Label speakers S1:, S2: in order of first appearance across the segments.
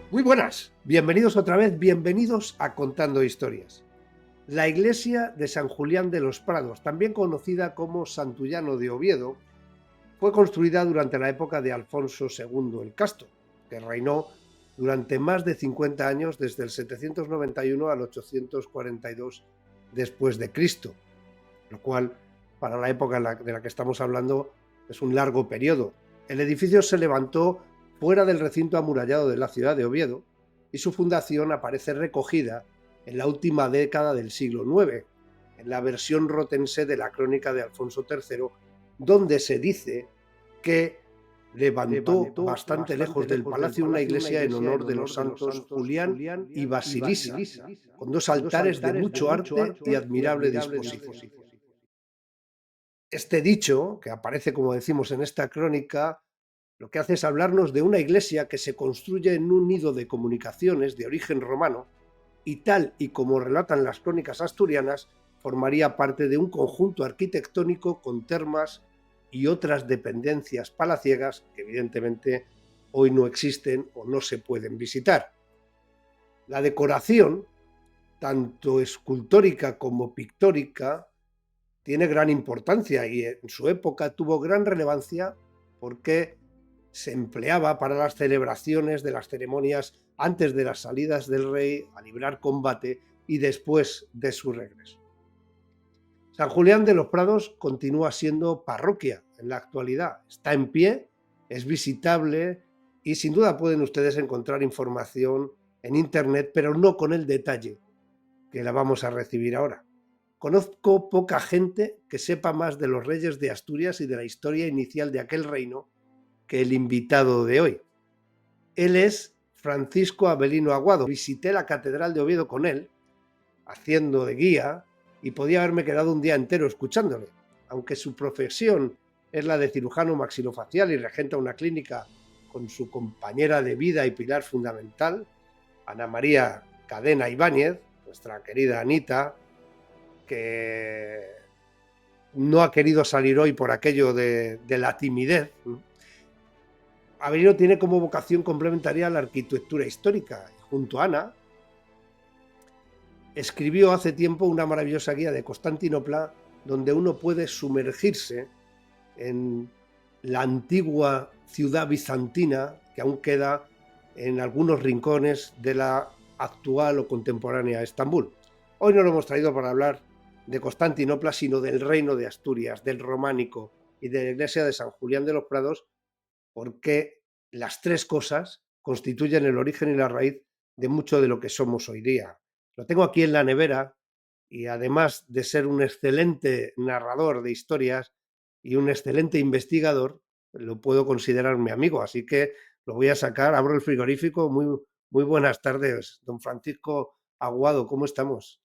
S1: Muy buenas, bienvenidos otra vez, bienvenidos a Contando Historias. La iglesia de San Julián de los Prados, también conocida como Santullano de Oviedo, fue construida durante la época de Alfonso II el Casto, que reinó durante más de 50 años, desde el 791 al 842 después de Cristo, lo cual, para la época de la que estamos hablando, es un largo periodo. El edificio se levantó fuera del recinto amurallado de la ciudad de Oviedo y su fundación aparece recogida en la última década del siglo IX, en la versión rotense de la crónica de Alfonso III, donde se dice que levantó bastante lejos del palacio una iglesia en honor de los santos Julián y Basilisa, con dos altares de mucho arte y admirable disposición. Este dicho, que aparece, como decimos, en esta crónica, lo que hace es hablarnos de una iglesia que se construye en un nido de comunicaciones de origen romano y, tal y como relatan las crónicas asturianas, formaría parte de un conjunto arquitectónico con termas y otras dependencias palaciegas que evidentemente hoy no existen o no se pueden visitar. La decoración, tanto escultórica como pictórica, tiene gran importancia y en su época tuvo gran relevancia porque se empleaba para las celebraciones de las ceremonias antes de las salidas del rey a librar combate y después de su regreso. San Julián de los Prados continúa siendo parroquia en la actualidad. Está en pie, es visitable y sin duda pueden ustedes encontrar información en internet, pero no con el detalle que la vamos a recibir ahora. Conozco poca gente que sepa más de los reyes de Asturias y de la historia inicial de aquel reino que el invitado de hoy. Él es Francisco Avelino Aguado. Visité la Catedral de Oviedo con él, haciendo de guía, y podía haberme quedado un día entero escuchándole. Aunque su profesión es la de cirujano maxilofacial y regenta una clínica con su compañera de vida y pilar fundamental, Ana María Cadena Ibáñez, nuestra querida Anita, que no ha querido salir hoy por aquello de la timidez. Avelino tiene como vocación complementaria la arquitectura histórica. Junto a Ana, escribió hace tiempo una maravillosa guía de Constantinopla donde uno puede sumergirse en la antigua ciudad bizantina que aún queda en algunos rincones de la actual o contemporánea Estambul. Hoy no lo hemos traído para hablar de Constantinopla, sino del reino de Asturias, del románico y de la iglesia de San Julián de los Prados, porque las tres cosas constituyen el origen y la raíz de mucho de lo que somos hoy día. Lo tengo aquí en la nevera y además de ser un excelente narrador de historias y un excelente investigador, lo puedo considerar mi amigo, así que lo voy a sacar, abro el frigorífico. Muy buenas tardes, don Francisco Aguado, ¿cómo estamos?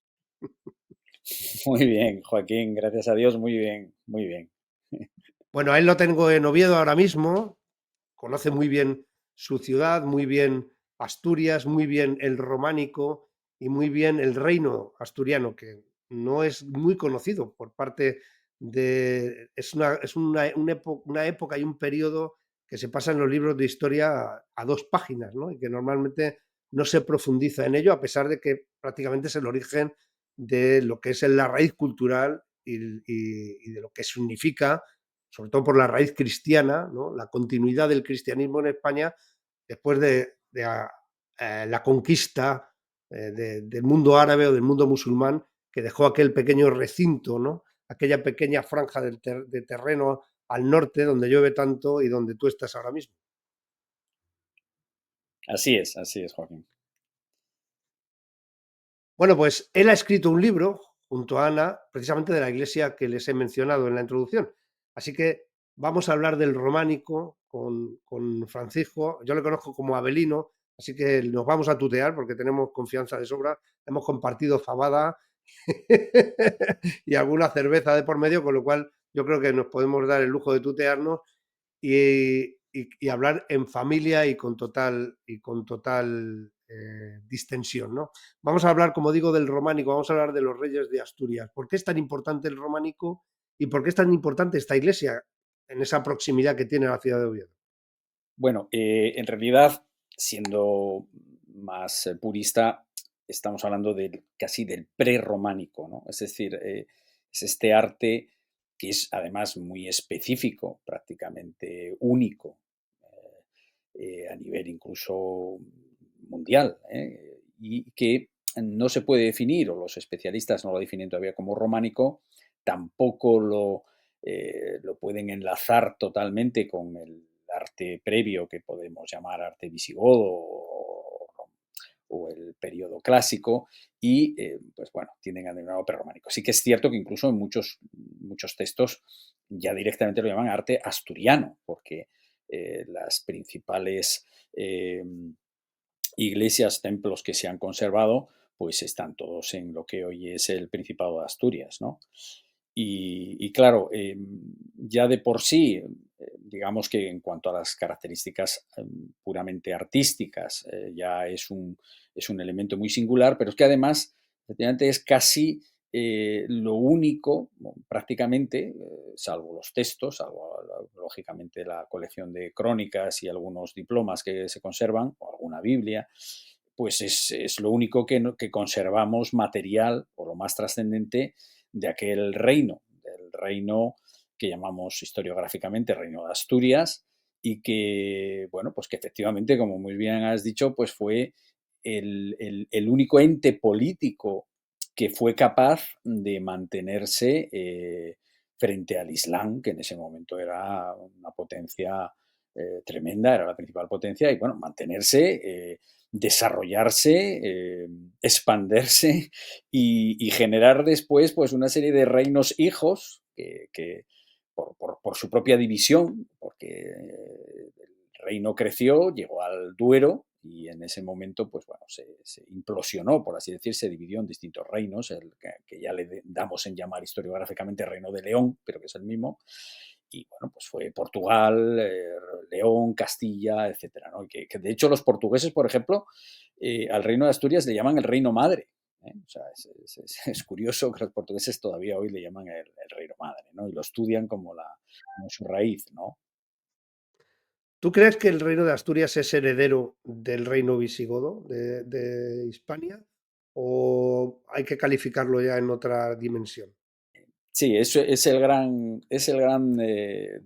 S2: Muy bien, Joaquín, gracias a Dios, muy bien, muy bien.
S1: Bueno, a él lo tengo en Oviedo ahora mismo, conoce muy bien su ciudad, muy bien Asturias, muy bien el románico y muy bien el reino asturiano, que no es muy conocido por parte de... Es una época y un periodo que se pasa en los libros de historia a dos páginas, ¿no? Y que normalmente no se profundiza en ello, a pesar de que prácticamente es el origen de lo que es la raíz cultural y de lo que significa, sobre todo por la raíz cristiana, ¿no? La continuidad del cristianismo en España después de la conquista del mundo árabe o del mundo musulmán, que dejó aquel pequeño recinto, ¿no? Aquella pequeña franja de terreno al norte donde llueve tanto y donde tú estás ahora mismo.
S2: Así es, Joaquín.
S1: Bueno, pues él ha escrito un libro junto a Ana, precisamente de la iglesia que les he mencionado en la introducción. Así que vamos a hablar del románico con Francisco. Yo le conozco como Abelino, así que nos vamos a tutear porque tenemos confianza de sobra. Hemos compartido fabada y alguna cerveza de por medio, con lo cual yo creo que nos podemos dar el lujo de tutearnos y hablar en familia y con total distensión, ¿no? Vamos a hablar, como digo, del románico, vamos a hablar de los reyes de Asturias. ¿Por qué es tan importante el románico y por qué es tan importante esta iglesia en esa proximidad que tiene a la ciudad de Oviedo?
S2: Bueno, en realidad, siendo más purista, estamos hablando casi del prerrománico, ¿no? Es decir, es este arte que es además muy específico, prácticamente único, a nivel incluso mundial, y que no se puede definir, o los especialistas no lo definen todavía como románico, tampoco lo pueden enlazar totalmente con el arte previo que podemos llamar arte visigodo o el periodo clásico y pues bueno, tienden a denominarlo prerrománico. Sí que es cierto que incluso en muchos textos ya directamente lo llaman arte asturiano, porque las principales iglesias, templos que se han conservado, pues están todos en lo que hoy es el Principado de Asturias, ¿no? Y claro, ya de por sí, digamos que en cuanto a las características puramente artísticas, ya es un elemento muy singular, pero es que además, efectivamente, es casi lo único, prácticamente, salvo los textos, salvo lógicamente la colección de crónicas y algunos diplomas que se conservan, o alguna Biblia, pues es lo único que conservamos material o lo más trascendente de aquel reino, del reino que llamamos historiográficamente Reino de Asturias y que, bueno, pues que efectivamente, como muy bien has dicho, pues fue el único ente político que fue capaz de mantenerse frente al Islam, que en ese momento era una potencia tremenda, era la principal potencia, y bueno, mantenerse, desarrollarse, expandirse y generar después pues una serie de reinos hijos que por su propia división, porque el reino creció, llegó al Duero y en ese momento pues bueno, se implosionó, por así decir, se dividió en distintos reinos, que ya le damos en llamar historiográficamente Reino de León, pero que es el mismo, y bueno, pues fue Portugal, León, Castilla, etcétera, ¿no? Que de hecho los portugueses, por ejemplo, al reino de Asturias le llaman el reino madre. O sea, es curioso que los portugueses todavía hoy le llaman el reino madre, ¿no? Y lo estudian como su raíz, ¿no?
S1: ¿Tú crees que el reino de Asturias es heredero del reino visigodo de Hispania? ¿O hay que calificarlo ya en otra dimensión?
S2: Sí, eso es el gran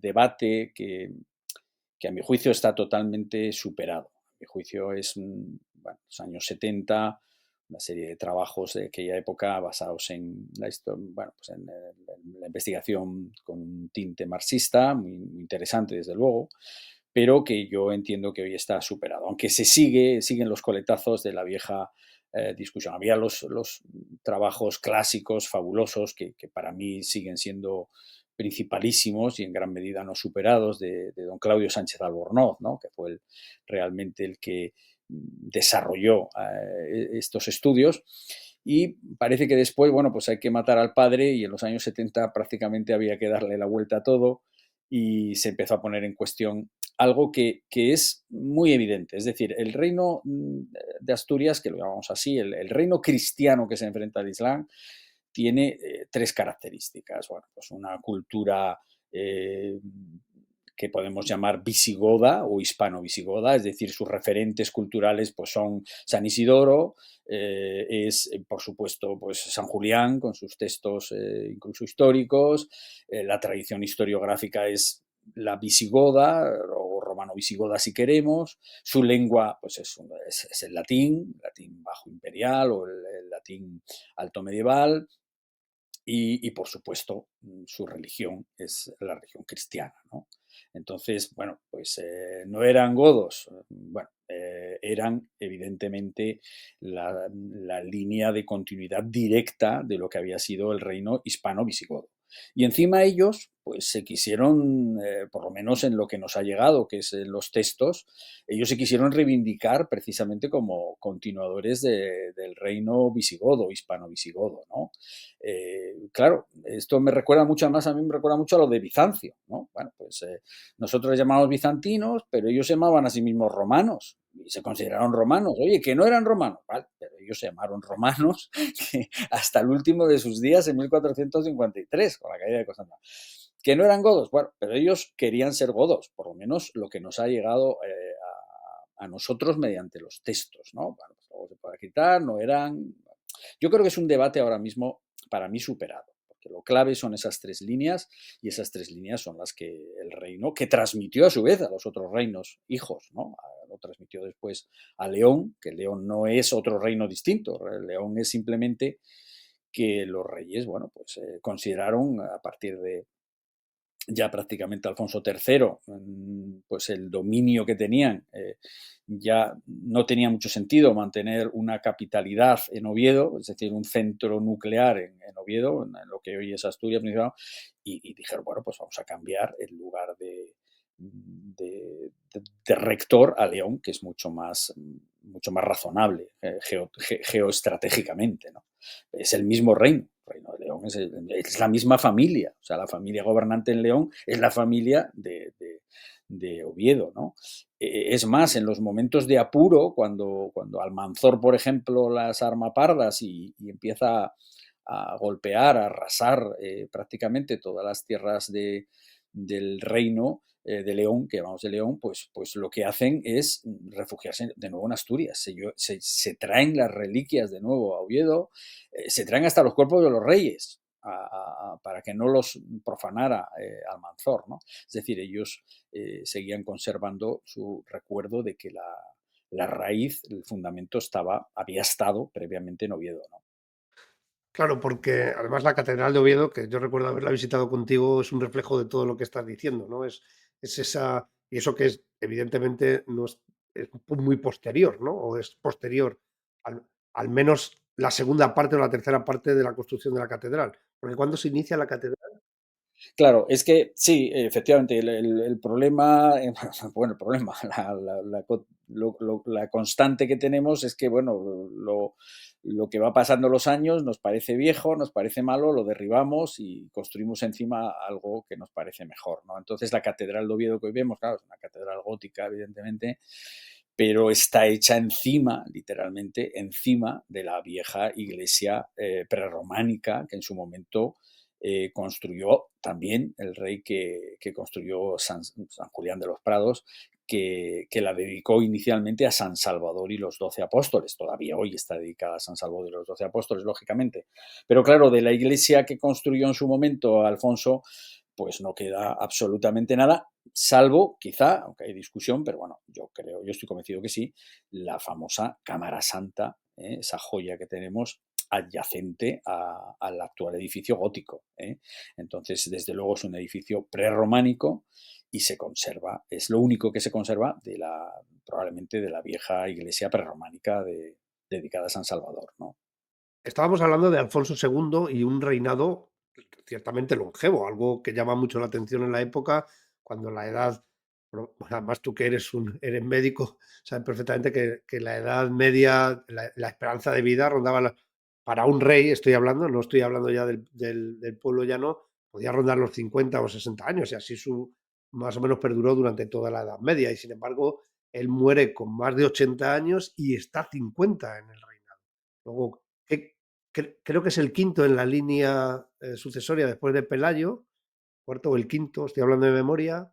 S2: debate que a mi juicio está totalmente superado. A mi juicio es, bueno, los años 70, una serie de trabajos de aquella época basados en bueno, pues en la investigación con un tinte marxista, muy interesante desde luego, pero que yo entiendo que hoy está superado, aunque siguen los coletazos de la vieja discusión. Había los trabajos clásicos, fabulosos, que para mí siguen siendo principalísimos y en gran medida no superados de don Claudio Sánchez Albornoz, ¿no? Que fue realmente el que desarrolló estos estudios. Y parece que después, bueno, pues hay que matar al padre y en los años 70 prácticamente había que darle la vuelta a todo y se empezó a poner en cuestión algo que es muy evidente. Es decir, el reino de Asturias, que lo llamamos así, el reino cristiano que se enfrenta al Islam, tiene tres características. Bueno, pues una cultura eh, que podemos llamar visigoda o hispano-visigoda, es decir, sus referentes culturales pues son San Isidoro, es por supuesto pues San Julián con sus textos incluso históricos, la tradición historiográfica es la visigoda o romano-visigoda si queremos, su lengua pues es el latín bajo imperial o el latín alto medieval, y por supuesto su religión es la religión cristiana, ¿no? Entonces, bueno, pues no eran godos, bueno, eran evidentemente la línea de continuidad directa de lo que había sido el reino hispano-visigodo. Y encima ellos, pues se quisieron, por lo menos en lo que nos ha llegado, que es en los textos, ellos se quisieron reivindicar precisamente como continuadores del reino visigodo, hispano-visigodo, ¿no? Claro, esto me recuerda mucho, además a mí me recuerda mucho a lo de Bizancio, ¿no? Bueno, pues nosotros les llamamos bizantinos, pero ellos se llamaban a sí mismos romanos y se consideraron romanos. Oye, que no eran romanos, vale, pero ellos se llamaron romanos hasta el último de sus días en 1453, con la caída de Constantinopla. Que no eran godos, bueno, pero ellos querían ser godos, por lo menos lo que nos ha llegado a nosotros mediante los textos, ¿no? Bueno, pues luego se puede quitar, no eran. Yo creo que es un debate ahora mismo para mí superado, porque lo clave son esas tres líneas y esas tres líneas son las que el reino, que transmitió a su vez a los otros reinos hijos, ¿no? Lo transmitió después a León, que León no es otro reino distinto, León es simplemente que los reyes, bueno, pues consideraron a partir de ya prácticamente Alfonso III, pues el dominio que tenían, ya no tenía mucho sentido mantener una capitalidad en Oviedo, es decir, un centro nuclear en Oviedo, en lo que hoy es Asturias, y dijeron, bueno, pues vamos a cambiar el lugar de rector a León, que es mucho más razonable geoestratégicamente, ¿no? Es el mismo reino. El reino de León es la misma familia, o sea, la familia gobernante en León es la familia de Oviedo, ¿no? Es más, en los momentos de apuro, cuando Almanzor, por ejemplo, las arma pardas y empieza a golpear, a arrasar prácticamente todas las tierras del reino de León, que llamamos de León, pues lo que hacen es refugiarse de nuevo en Asturias. Se traen las reliquias de nuevo a Oviedo, se traen hasta los cuerpos de los reyes para que no los profanara Almanzor, ¿no? Es decir, ellos seguían conservando su recuerdo de que la raíz, el fundamento había estado previamente en Oviedo, ¿no?
S1: Claro, porque además la Catedral de Oviedo, que yo recuerdo haberla visitado contigo, es un reflejo de todo lo que estás diciendo, ¿no? Es esa, y eso que es, evidentemente, no es muy posterior, ¿no? O es posterior, al, al menos la segunda parte o la tercera parte de la construcción de la catedral. Porque cuando se inicia la catedral,
S2: Claro, es que sí, efectivamente, el problema, bueno, el problema, la constante que tenemos es que, bueno, lo que va pasando los años nos parece viejo, nos parece malo, lo derribamos y construimos encima algo que nos parece mejor, ¿no? Entonces, la catedral de Oviedo que hoy vemos, claro, es una catedral gótica, evidentemente, pero está hecha encima, literalmente, encima de la vieja iglesia prerrománica que en su momento construyó también el rey que construyó San Julián de los Prados, que la dedicó inicialmente a San Salvador y los 12 apóstoles. Todavía hoy está dedicada a San Salvador y los 12 apóstoles, lógicamente. Pero claro, de la iglesia que construyó en su momento Alfonso, pues no queda absolutamente nada, salvo quizá, aunque hay discusión, pero bueno, yo estoy convencido que sí, la famosa Cámara Santa, esa joya que tenemos adyacente al actual edificio gótico. Entonces, desde luego es un edificio prerrománico y se conserva, es lo único que se conserva probablemente de la vieja iglesia prerrománica dedicada a San Salvador, ¿no?
S1: estábamos hablando de Alfonso II y un reinado ciertamente longevo, algo que llama mucho la atención en la época, cuando la edad, bueno, además tú que eres médico, sabes perfectamente que la edad media, la esperanza de vida rondaba, para un rey, estoy hablando, no estoy hablando ya del pueblo llano, podía rondar los 50 o 60 años, y así más o menos perduró durante toda la Edad Media, y sin embargo, él muere con más de 80 años y está 50 en el reinado. Luego, ¿qué, creo que es el quinto en la línea sucesoria después de Pelayo, cuarto o el quinto, estoy hablando de memoria.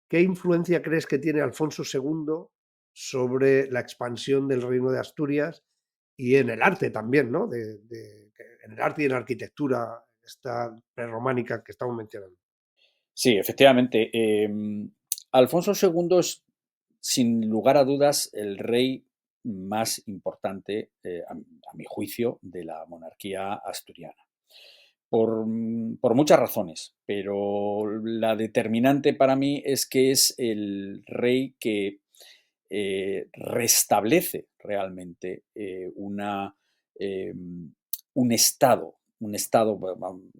S1: ¿Qué influencia crees que tiene Alfonso II sobre la expansión del reino de Asturias y en el arte también, ¿no? En el arte y en la arquitectura esta prerrománica que estamos mencionando.
S2: Sí, efectivamente. Alfonso II es, sin lugar a dudas, el rey más importante, a mi juicio, de la monarquía asturiana. por muchas razones, pero la determinante para mí es que es el rey que restablece realmente un estado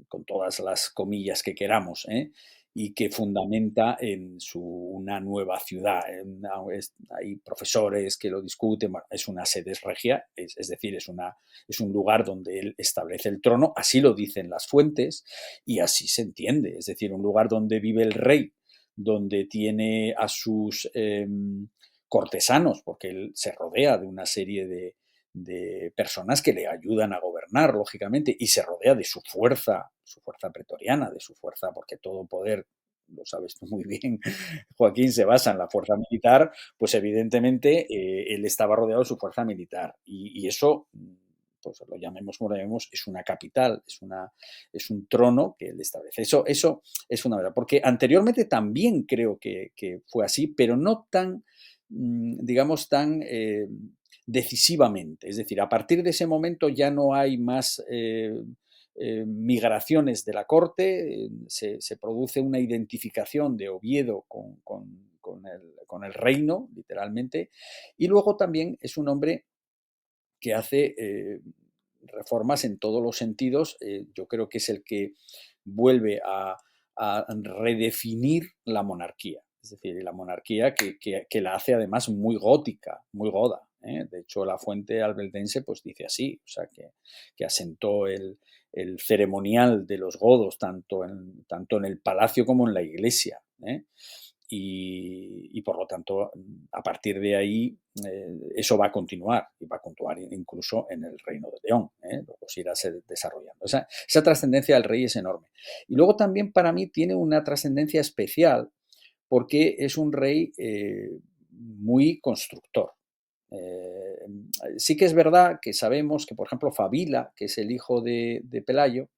S2: con todas las comillas que queramos, ¿eh? Y que fundamenta en una nueva ciudad. Hay profesores que lo discuten, bueno, es una sedes regia, es decir, es un lugar donde él establece el trono, así lo dicen las fuentes y así se entiende, es decir, un lugar donde vive el rey, donde tiene a sus cortesanos, porque él se rodea de una serie de personas que le ayudan a gobernar, lógicamente, y se rodea de su fuerza pretoriana, de su fuerza, porque todo poder, lo sabes tú muy bien, Joaquín, se basa en la fuerza militar, pues evidentemente él estaba rodeado de su fuerza militar. Y eso, pues lo llamemos como lo llamemos, es una capital, es un trono que él establece. Eso es una verdad, porque anteriormente también creo que fue así, pero no tan, digamos, tan decisivamente. Es decir, a partir de ese momento ya no hay más migraciones de la corte, se produce una identificación de Oviedo con el reino, literalmente, y luego también es un hombre que hace reformas en todos los sentidos. Yo creo que es el que vuelve a redefinir la monarquía. Es decir, la monarquía que la hace además muy gótica, muy goda. ¿Eh? De hecho, la fuente albeldense pues dice así, o sea, que asentó el ceremonial de los godos tanto en el palacio como en la iglesia. ¿Eh? Y, por lo tanto, a partir de ahí, eso va a continuar y va a continuar incluso en el Reino de León. Luego se irá desarrollando. Esa trascendencia del rey es enorme. Y luego también para mí tiene una trascendencia especial porque es un rey muy constructor. Sí que es verdad que sabemos que, por ejemplo, Fabila, que es el hijo de Pelayo,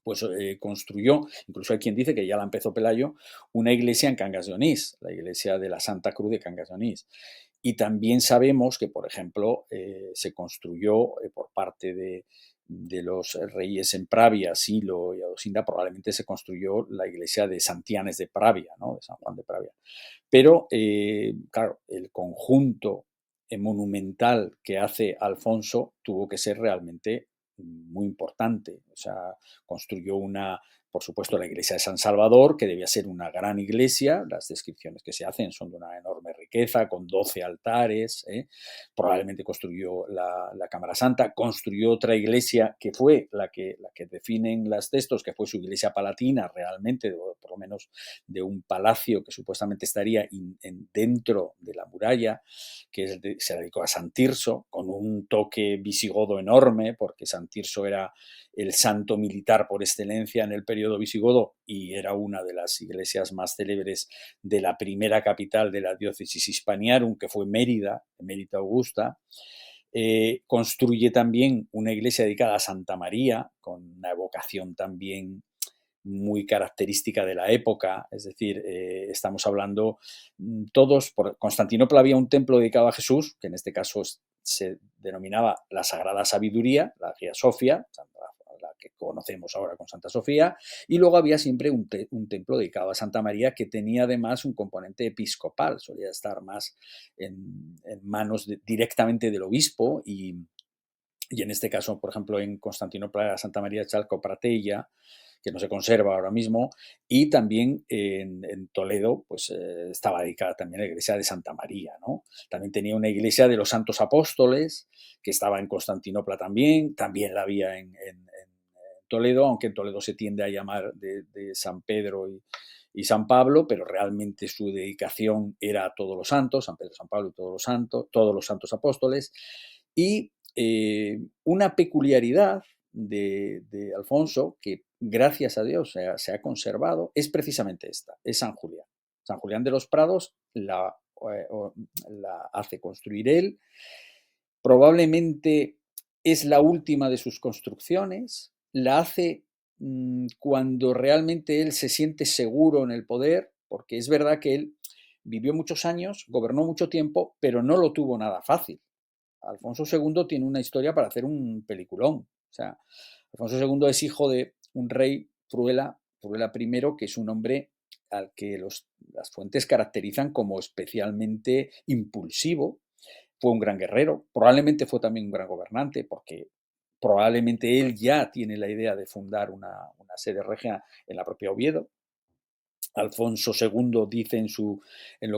S2: pues construyó, incluso hay quien dice que ya la empezó Pelayo, una iglesia en Cangas de Onís, la iglesia de la Santa Cruz de Cangas de Onís. Y también sabemos que, por ejemplo, se construyó por parte de los reyes en Pravia, Silo y Adosinda, probablemente se construyó la iglesia de Santianes de Pravia, ¿no? De San Juan de Pravia. Pero, claro, el conjunto monumental que hace Alfonso tuvo que ser realmente muy importante. O sea, construyó por supuesto, la iglesia de San Salvador, que debía ser una gran iglesia. Las descripciones que se hacen son de una enorme riqueza, con 12 altares. Probablemente construyó la Cámara Santa, construyó otra iglesia que fue la que definen los textos, que fue su iglesia palatina realmente, o por lo menos de un palacio que supuestamente estaría dentro de la muralla, que se dedicó a San Tirso, con un toque visigodo enorme, porque San Tirso era el santo militar por excelencia en el periodo visigodo y era una de las iglesias más célebres de la primera capital de la diócesis hispaniarum, que fue Mérida, Mérida Augusta. Construye también una iglesia dedicada a Santa María, con una evocación también muy característica de la época, es decir, estamos hablando por Constantinopla había un templo dedicado a Jesús, que en este caso se denominaba la Sagrada Sabiduría, la Hagia Sofia, la que conocemos ahora con Santa Sofía, y luego había siempre un templo dedicado a Santa María que tenía además un componente episcopal, solía estar más en manos directamente del obispo y en este caso, por ejemplo, en Constantinopla era Santa María de Chalco-Pratella, que no se conserva ahora mismo, y también en Toledo pues estaba dedicada también a la iglesia de Santa María, ¿no? También tenía una iglesia de los Santos Apóstoles, que estaba en Constantinopla también la había en Toledo, aunque en Toledo se tiende a llamar de San Pedro y San Pablo, pero realmente su dedicación era a todos los santos, San Pedro, San Pablo y todos los santos apóstoles. Y una peculiaridad de Alfonso, que gracias a Dios se ha conservado, es precisamente esta, es San Julián. San Julián de los Prados la hace construir él. Probablemente es la última de sus construcciones, la hace cuando realmente él se siente seguro en el poder, porque es verdad que él vivió muchos años, gobernó mucho tiempo, pero no lo tuvo nada fácil. Alfonso II tiene una historia para hacer un peliculón. O sea, Alfonso II es hijo de un rey, Fruela I, que es un hombre al que las fuentes caracterizan como especialmente impulsivo. Fue un gran guerrero, probablemente fue también un gran gobernante, porque probablemente él ya tiene la idea de fundar una sede regia en la propia Oviedo. Alfonso II dice en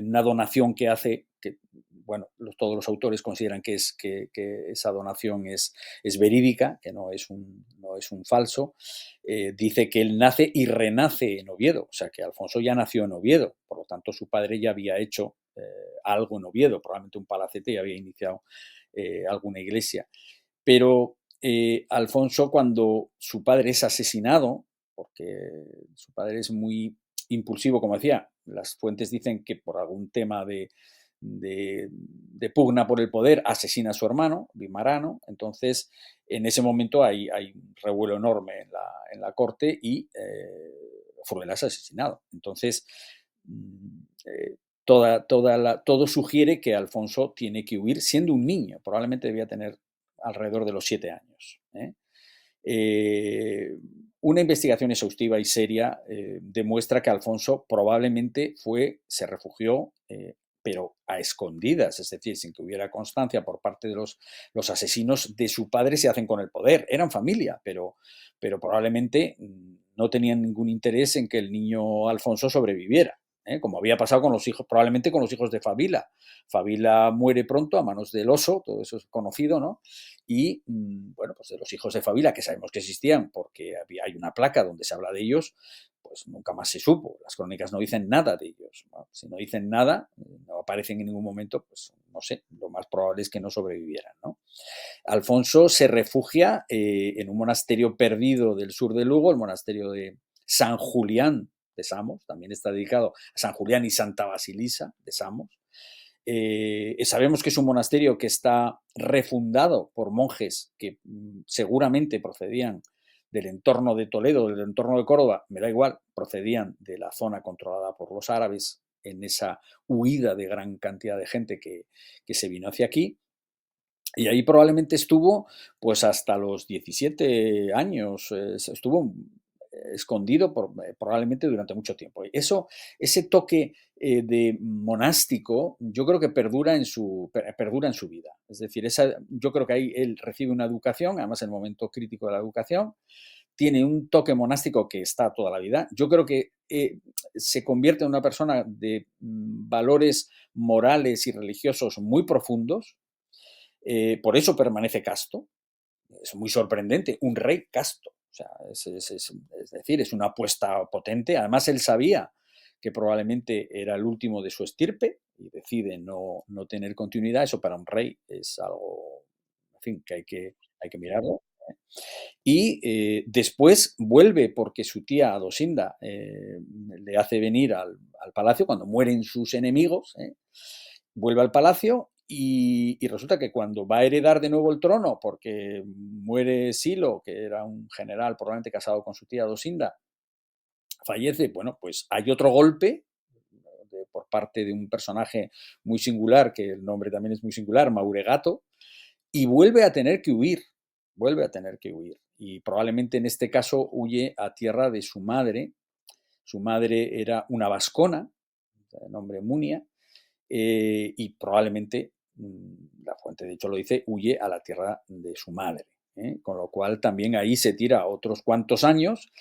S2: una donación que hace, que bueno, todos los autores consideran que esa donación es verídica, que no es un falso, dice que él nace y renace en Oviedo, o sea que Alfonso ya nació en Oviedo, por lo tanto su padre ya había hecho algo en Oviedo, probablemente un palacete, y había iniciado alguna iglesia. Pero Alfonso, cuando su padre es asesinado, porque su padre es muy impulsivo, como decía, las fuentes dicen que por algún tema de pugna por el poder asesina a su hermano, Vimarano, entonces en ese momento hay un revuelo enorme en la corte y Fruela es asesinado. Entonces, todo sugiere que Alfonso tiene que huir siendo un niño, probablemente debía tener alrededor de los 7 años. Una investigación exhaustiva y seria demuestra que Alfonso probablemente se refugió, pero a escondidas, es decir, sin que hubiera constancia por parte de los asesinos de su padre se hacen con el poder. Eran familia, pero probablemente no tenían ningún interés en que el niño Alfonso sobreviviera. Como había pasado con los hijos, probablemente con los hijos de Fabila. Fabila muere pronto a manos del oso, todo eso es conocido, ¿no? Y, bueno, pues de los hijos de Fabila, que sabemos que existían porque hay una placa donde se habla de ellos, pues nunca más se supo. Las crónicas no dicen nada de ellos, ¿no? Si no dicen nada, no aparecen en ningún momento, pues no sé, lo más probable es que no sobrevivieran, ¿no? Alfonso se refugia en un monasterio perdido del sur de Lugo, el monasterio de San Julián de Samos, también está dedicado a San Julián y Santa Basilisa de Samos. Sabemos que es un monasterio que está refundado por monjes que seguramente procedían del entorno de Toledo, del entorno de Córdoba, me da igual, procedían de la zona controlada por los árabes en esa huida de gran cantidad de gente que se vino hacia aquí. Y ahí probablemente estuvo pues hasta los 17 años, estuvo escondido probablemente durante mucho tiempo. Ese toque de monástico, yo creo que perdura en su vida. Es decir, yo creo que ahí él recibe una educación, además en el momento crítico de la educación, tiene un toque monástico que está toda la vida. Yo creo que se convierte en una persona de valores morales y religiosos muy profundos, por eso permanece casto. Es muy sorprendente, un rey casto. O sea, es decir, es una apuesta potente. Además, él sabía que probablemente era el último de su estirpe y decide no tener continuidad. Eso para un rey es algo, en fin, que hay que mirarlo. Y después vuelve porque su tía Adosinda le hace venir al palacio cuando mueren sus enemigos. Vuelve al palacio y resulta que cuando va a heredar de nuevo el trono, porque muere Silo, que era un general probablemente casado con su tía Dosinda, fallece, bueno, pues hay otro golpe por parte de un personaje muy singular, que el nombre también es muy singular, Mauregato, y vuelve a tener que huir. Y probablemente en este caso huye a tierra de su madre. Su madre era una vascona, de nombre Munia, y probablemente, la fuente de hecho lo dice, huye a la tierra de su madre. Con lo cual también ahí se tira otros cuantos años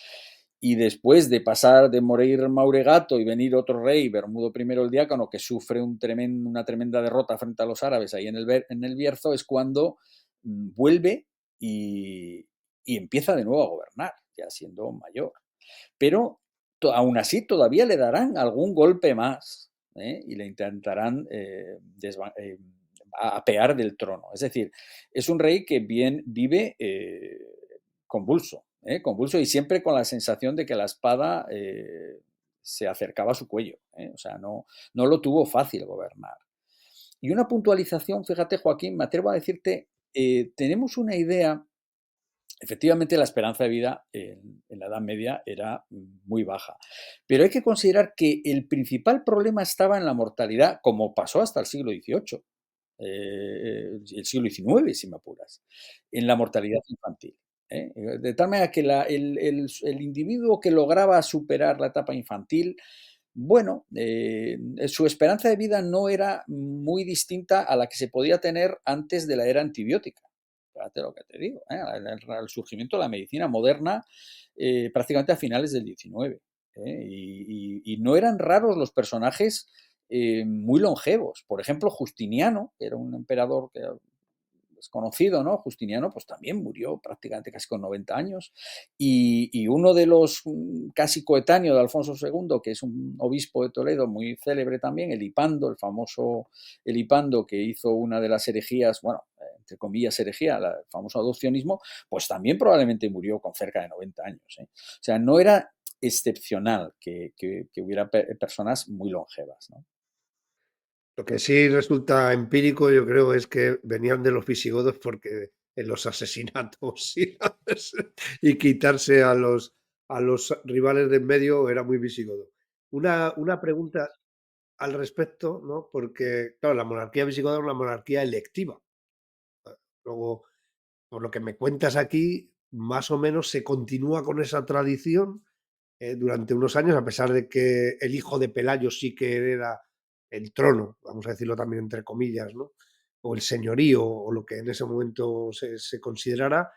S2: y después de pasar de morir Mauregato y venir otro rey, Bermudo I el Diácono, que sufre una tremenda derrota frente a los árabes ahí en el Bierzo, es cuando vuelve y empieza de nuevo a gobernar, ya siendo mayor. Pero aún así todavía le darán algún golpe más y le intentarán apear del trono. Es decir, es un rey que bien vive convulso y siempre con la sensación de que la espada se acercaba a su cuello. O sea, no lo tuvo fácil gobernar. Y una puntualización, fíjate Joaquín, me atrevo a decirte, tenemos una idea. Efectivamente, la esperanza de vida en la Edad Media era muy baja, pero hay que considerar que el principal problema estaba en la mortalidad, como pasó hasta el siglo XVIII, el siglo XIX, si me apuras, en la mortalidad infantil. De tal manera que el individuo que lograba superar la etapa infantil, bueno, su esperanza de vida no era muy distinta a la que se podía tener antes de la era antibiótica. Fíjate lo que te digo, el surgimiento de la medicina moderna prácticamente a finales del 19. Y no eran raros los personajes muy longevos. Por ejemplo, Justiniano, que era un emperador que es conocido, ¿no? Justiniano, pues también murió prácticamente casi con 90 años. Y uno de los casi coetáneo de Alfonso II, que es un obispo de Toledo muy célebre también, Elipando, el famoso Elipando, que hizo una de las herejías, bueno, entre comillas herejía, el famoso adopcionismo, pues también probablemente murió con cerca de 90 años. O sea, no era excepcional que hubiera personas muy longevas, ¿no?
S1: Lo que sí resulta empírico, yo creo, es que venían de los visigodos porque en los asesinatos y quitarse a los rivales de en medio era muy visigodo. Una pregunta al respecto, ¿no? Porque, claro, la monarquía visigoda era una monarquía electiva. Luego, por lo que me cuentas aquí, más o menos se continúa con esa tradición durante unos años, a pesar de que el hijo de Pelayo sí que hereda el trono, vamos a decirlo también entre comillas, ¿no? O el señorío, o lo que en ese momento se considerara,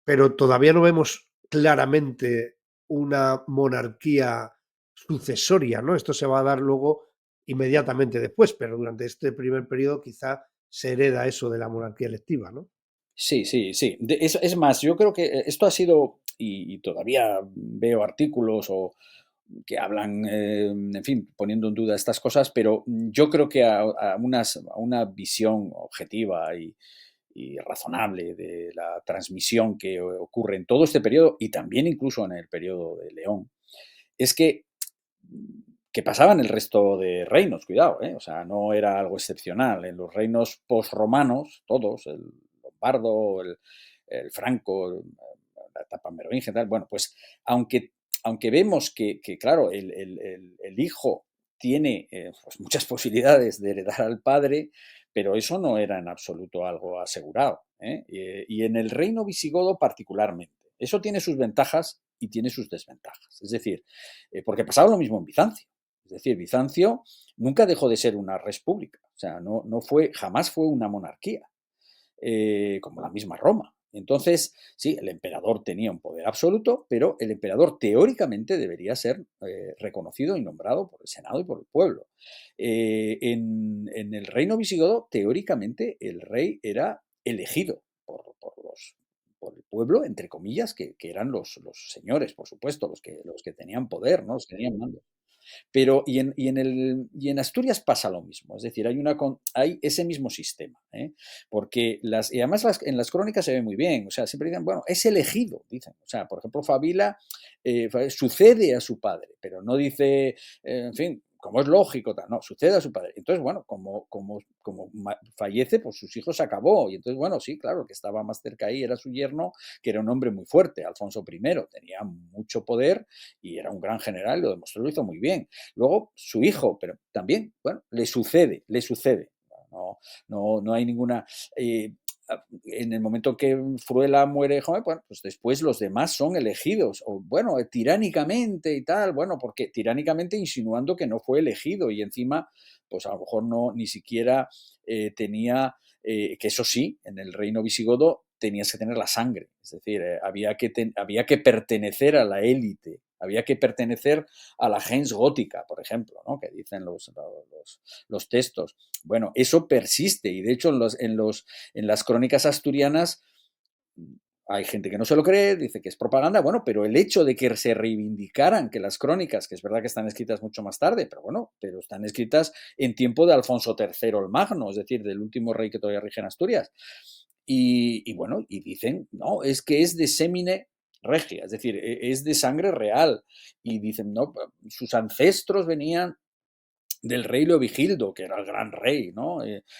S1: pero todavía no vemos claramente una monarquía sucesoria, ¿no? Esto se va a dar luego inmediatamente después, pero durante este primer periodo quizá se hereda eso de la monarquía electiva, ¿no?
S2: Sí, sí, sí. Es más, yo creo que esto ha sido, y todavía veo artículos o que hablan, en fin, poniendo en duda estas cosas, pero yo creo que a una visión objetiva y razonable de la transmisión que ocurre en todo este periodo y también incluso en el periodo de León, es que pasaba en el resto de reinos, cuidado, ¿eh? O sea, no era algo excepcional. En los reinos posromanos, todos, el lombardo, el franco, la etapa merovingia, tal, bueno, pues aunque, aunque vemos claro, el hijo tiene pues muchas posibilidades de heredar al padre, pero eso no era en absoluto algo asegurado, ¿eh? Y en el reino visigodo particularmente. Eso tiene sus ventajas y tiene sus desventajas. Es decir, porque pasaba lo mismo en Bizancio. Es decir, Bizancio nunca dejó de ser una república, o sea, no fue, jamás fue una monarquía, como la misma Roma. Entonces, sí, el emperador tenía un poder absoluto, pero el emperador teóricamente debería ser reconocido y nombrado por el Senado y por el pueblo. En el reino visigodo, teóricamente, el rey era elegido por el pueblo, entre comillas, que eran los señores, por supuesto, los que tenían poder, ¿no? Los que tenían mando. Pero y en Asturias pasa lo mismo, es decir, hay ese mismo sistema, ¿eh? Porque y además en las crónicas se ve muy bien, o sea, siempre dicen, bueno, es elegido, dicen, o sea, por ejemplo, Fabila sucede a su padre, pero no dice, en fin, como es lógico, tal, no, sucede a su padre. Entonces, bueno, como fallece, pues sus hijos se acabó. Y entonces, bueno, sí, claro, el que estaba más cerca ahí era su yerno, que era un hombre muy fuerte, Alfonso I, tenía mucho poder y era un gran general, lo demostró, lo hizo muy bien. Luego, su hijo, pero también, bueno, le sucede, le sucede. No hay ninguna... en el momento que Fruela muere joven, bueno, pues después los demás son elegidos, o bueno, tiránicamente y tal, bueno, porque tiránicamente insinuando que no fue elegido y encima, pues a lo mejor no, ni siquiera tenía, que eso sí, en el reino visigodo tenías que tener la sangre, es decir, había que pertenecer a la élite, había que pertenecer a la gens gótica, por ejemplo, ¿no? Que dicen los textos. Bueno, eso persiste y de hecho en las crónicas asturianas hay gente que no se lo cree, dice que es propaganda, bueno, pero el hecho de que se reivindicaran que las crónicas, que es verdad que están escritas mucho más tarde, pero bueno, pero están escritas en tiempo de Alfonso III el Magno, es decir, del último rey que todavía rige en Asturias. Y bueno, y dicen, no, es que es de semine regia, es decir, es de sangre real. Y dicen, no, sus ancestros venían del rey Leovigildo, que era el gran rey, ¿no?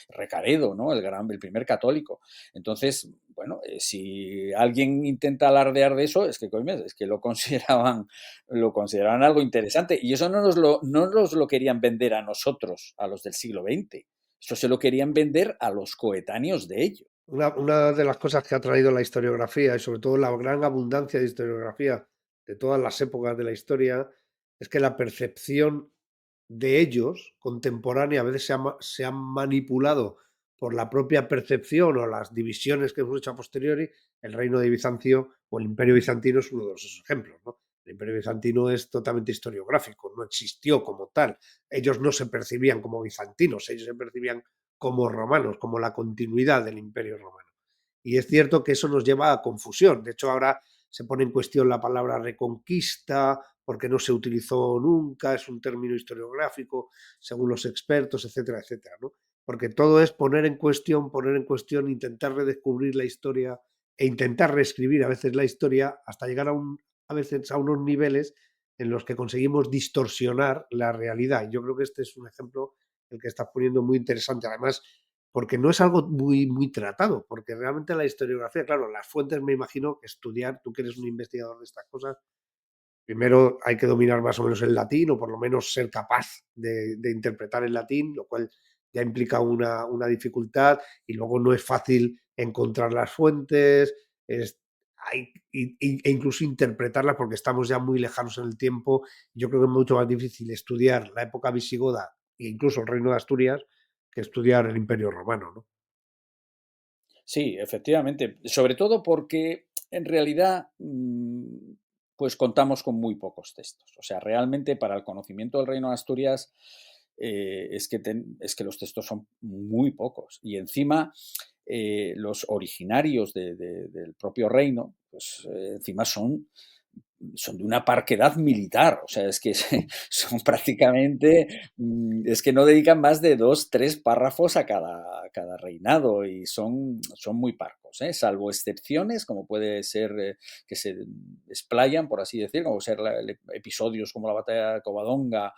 S2: Recaredo, ¿no? El primer católico. Entonces, bueno, si alguien intenta alardear de eso, es que, coño, es que lo consideraban algo interesante. Y eso no nos lo querían vender a nosotros, a los del siglo XX. Eso se lo querían vender a los coetáneos de ellos.
S1: Una de las cosas que ha traído la historiografía y sobre todo la gran abundancia de historiografía de todas las épocas de la historia es que la percepción de ellos, contemporánea, a veces se han manipulado por la propia percepción o las divisiones que hemos hecho a posteriori. El reino de Bizancio o el imperio bizantino es uno de esos ejemplos, ¿no? El imperio bizantino es totalmente historiográfico, no existió como tal. Ellos no se percibían como bizantinos, ellos se percibían como romanos, como la continuidad del imperio romano. Y es cierto que eso nos lleva a confusión. De hecho, ahora se pone en cuestión la palabra reconquista porque no se utilizó nunca, es un término historiográfico, según los expertos, etcétera, etcétera, ¿no? Porque todo es poner en cuestión, intentar redescubrir la historia e intentar reescribir a veces la historia hasta llegar a veces a unos niveles en los que conseguimos distorsionar la realidad. Yo creo que este es un ejemplo el que estás poniendo muy interesante. Además, porque no es algo muy tratado, porque realmente la historiografía, claro, las fuentes me imagino que estudiar, tú que eres un investigador de estas cosas, primero hay que dominar más o menos el latín o por lo menos ser capaz de interpretar el latín, lo cual ya implica una dificultad y luego no es fácil encontrar las fuentes e incluso interpretarlas porque estamos ya muy lejanos en el tiempo. Yo creo que es mucho más difícil estudiar la época visigoda e incluso el reino de Asturias que estudiar el imperio romano, ¿no?
S2: Sí, efectivamente. Sobre todo porque en realidad, pues contamos con muy pocos textos. O sea, realmente para el conocimiento del Reino de Asturias es que los textos son muy pocos. Y encima los originarios del propio reino, pues encima son de una parquedad militar, o sea, es que son prácticamente, es que no dedican más de dos, tres párrafos a cada reinado y son muy parcos, ¿eh? Salvo excepciones, como puede ser que se explayan, por así decir, como ser episodios como la batalla de Covadonga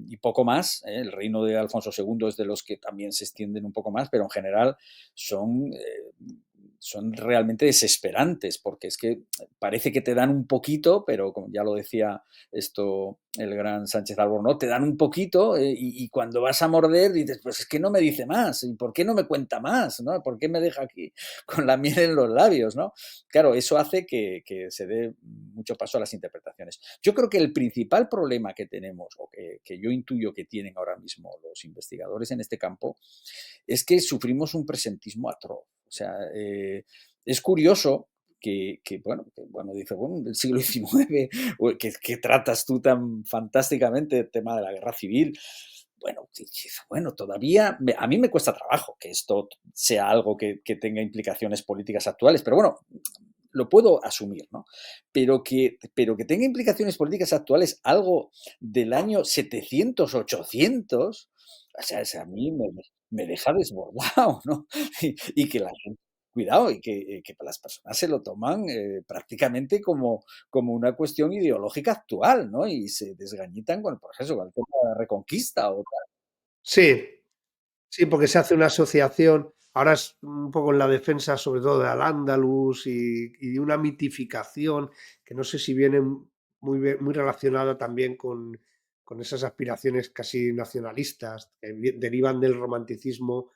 S2: y poco más. ¿Eh? El reino de Alfonso II es de los que también se extienden un poco más, pero en general son, son realmente desesperantes, porque es que parece que te dan un poquito, pero como ya lo decía esto el gran Sánchez Albornoz, te dan un poquito y cuando vas a morder dices, pues es que no me dice más, ¿y por qué no me cuenta más? ¿No? ¿Por qué me deja aquí con la miel en los labios? ¿No? Claro, eso hace que se dé mucho paso a las interpretaciones. Yo creo que el principal problema que tenemos, o que yo intuyo que tienen ahora mismo los investigadores en este campo, es que sufrimos un presentismo atroz. O sea, es curioso bueno, dice, bueno, del siglo XIX, que tratas tú tan fantásticamente el tema de la guerra civil. Bueno, bueno, todavía a mí me cuesta trabajo que esto sea algo que tenga implicaciones políticas actuales, pero bueno, lo puedo asumir, ¿no? Pero que tenga implicaciones políticas actuales algo del año 700, 800, o sea, a mí me deja desbordado, ¿no? Y que la gente, cuidado, que las personas se lo toman prácticamente como una cuestión ideológica actual, ¿no? Y se desgañitan con, por ejemplo, con el tema de la Reconquista o tal.
S1: Sí, sí, porque se hace una asociación, ahora es un poco en la defensa sobre todo de Al-Ándalus y de una mitificación que no sé si viene muy relacionada también con esas aspiraciones casi nacionalistas que derivan del romanticismo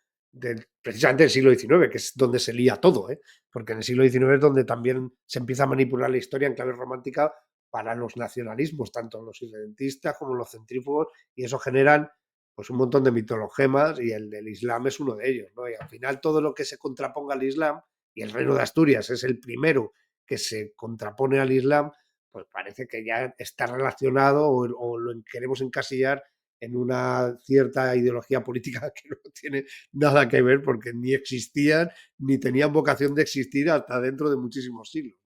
S1: precisamente del siglo XIX, que es donde se lía todo, ¿eh? Porque en el siglo XIX es donde también se empieza a manipular la historia en clave romántica para los nacionalismos, tanto los irredentistas como los centrífugos, y eso generan pues un montón de mitologemas y el del Islam es uno de ellos, ¿no? Y al final todo lo que se contraponga al Islam, y el reino de Asturias es el primero que se contrapone al Islam, pues parece que ya está relacionado o lo queremos encasillar en una cierta ideología política que no tiene nada que ver porque ni existían ni tenían vocación de existir hasta dentro de muchísimos siglos.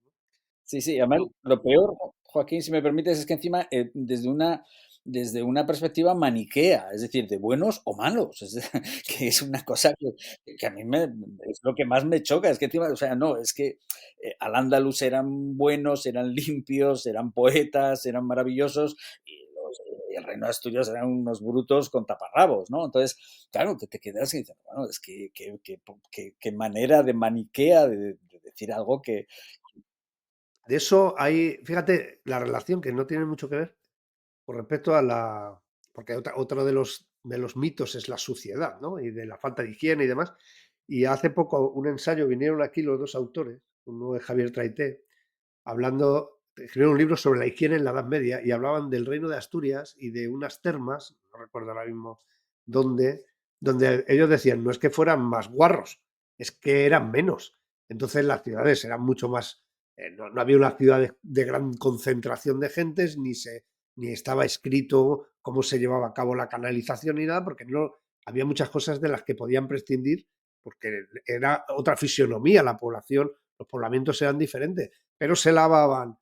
S2: Sí, sí, además lo peor, Joaquín, si me permites, es que encima desde una perspectiva maniquea, es decir, de buenos o malos, que es una cosa que a mí es lo que más me choca, es que encima, o sea, no, es que al-Ándalus eran buenos, eran limpios, eran poetas, eran maravillosos, y el reino de Asturias eran unos brutos con taparrabos, ¿no? Entonces, claro, que te quedas y dices, bueno, es que manera de maniquea de decir algo que.
S1: De eso hay, fíjate, la relación que no tiene mucho que ver con respecto a la. Porque otro de los mitos es la suciedad, ¿no? Y de la falta de higiene y demás. Y hace poco un ensayo, vinieron aquí los dos autores, uno es Javier Traité, hablando, escribieron un libro sobre la higiene en la Edad Media y hablaban del reino de Asturias y de unas termas, no recuerdo ahora mismo dónde, donde ellos decían, no es que fueran más guarros, es que eran menos. Entonces las ciudades eran mucho más, no había una ciudad de gran concentración de gentes, ni estaba escrito cómo se llevaba a cabo la canalización ni nada, porque no había muchas cosas de las que podían prescindir, porque era otra fisionomía la población, los poblamientos eran diferentes, pero se lavaban,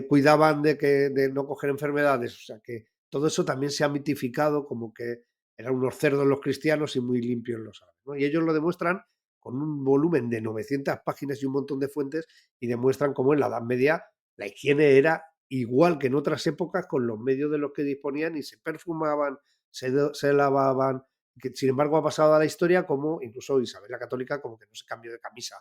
S1: cuidaban de no coger enfermedades, o sea que todo eso también se ha mitificado como que eran unos cerdos los cristianos y muy limpios los árabes, ¿no? Y ellos lo demuestran con un volumen de 900 páginas y un montón de fuentes y demuestran cómo en la Edad Media la higiene era igual que en otras épocas con los medios de los que disponían y se perfumaban, se lavaban, que sin embargo ha pasado a la historia como incluso Isabel la Católica como que no se cambió de camisa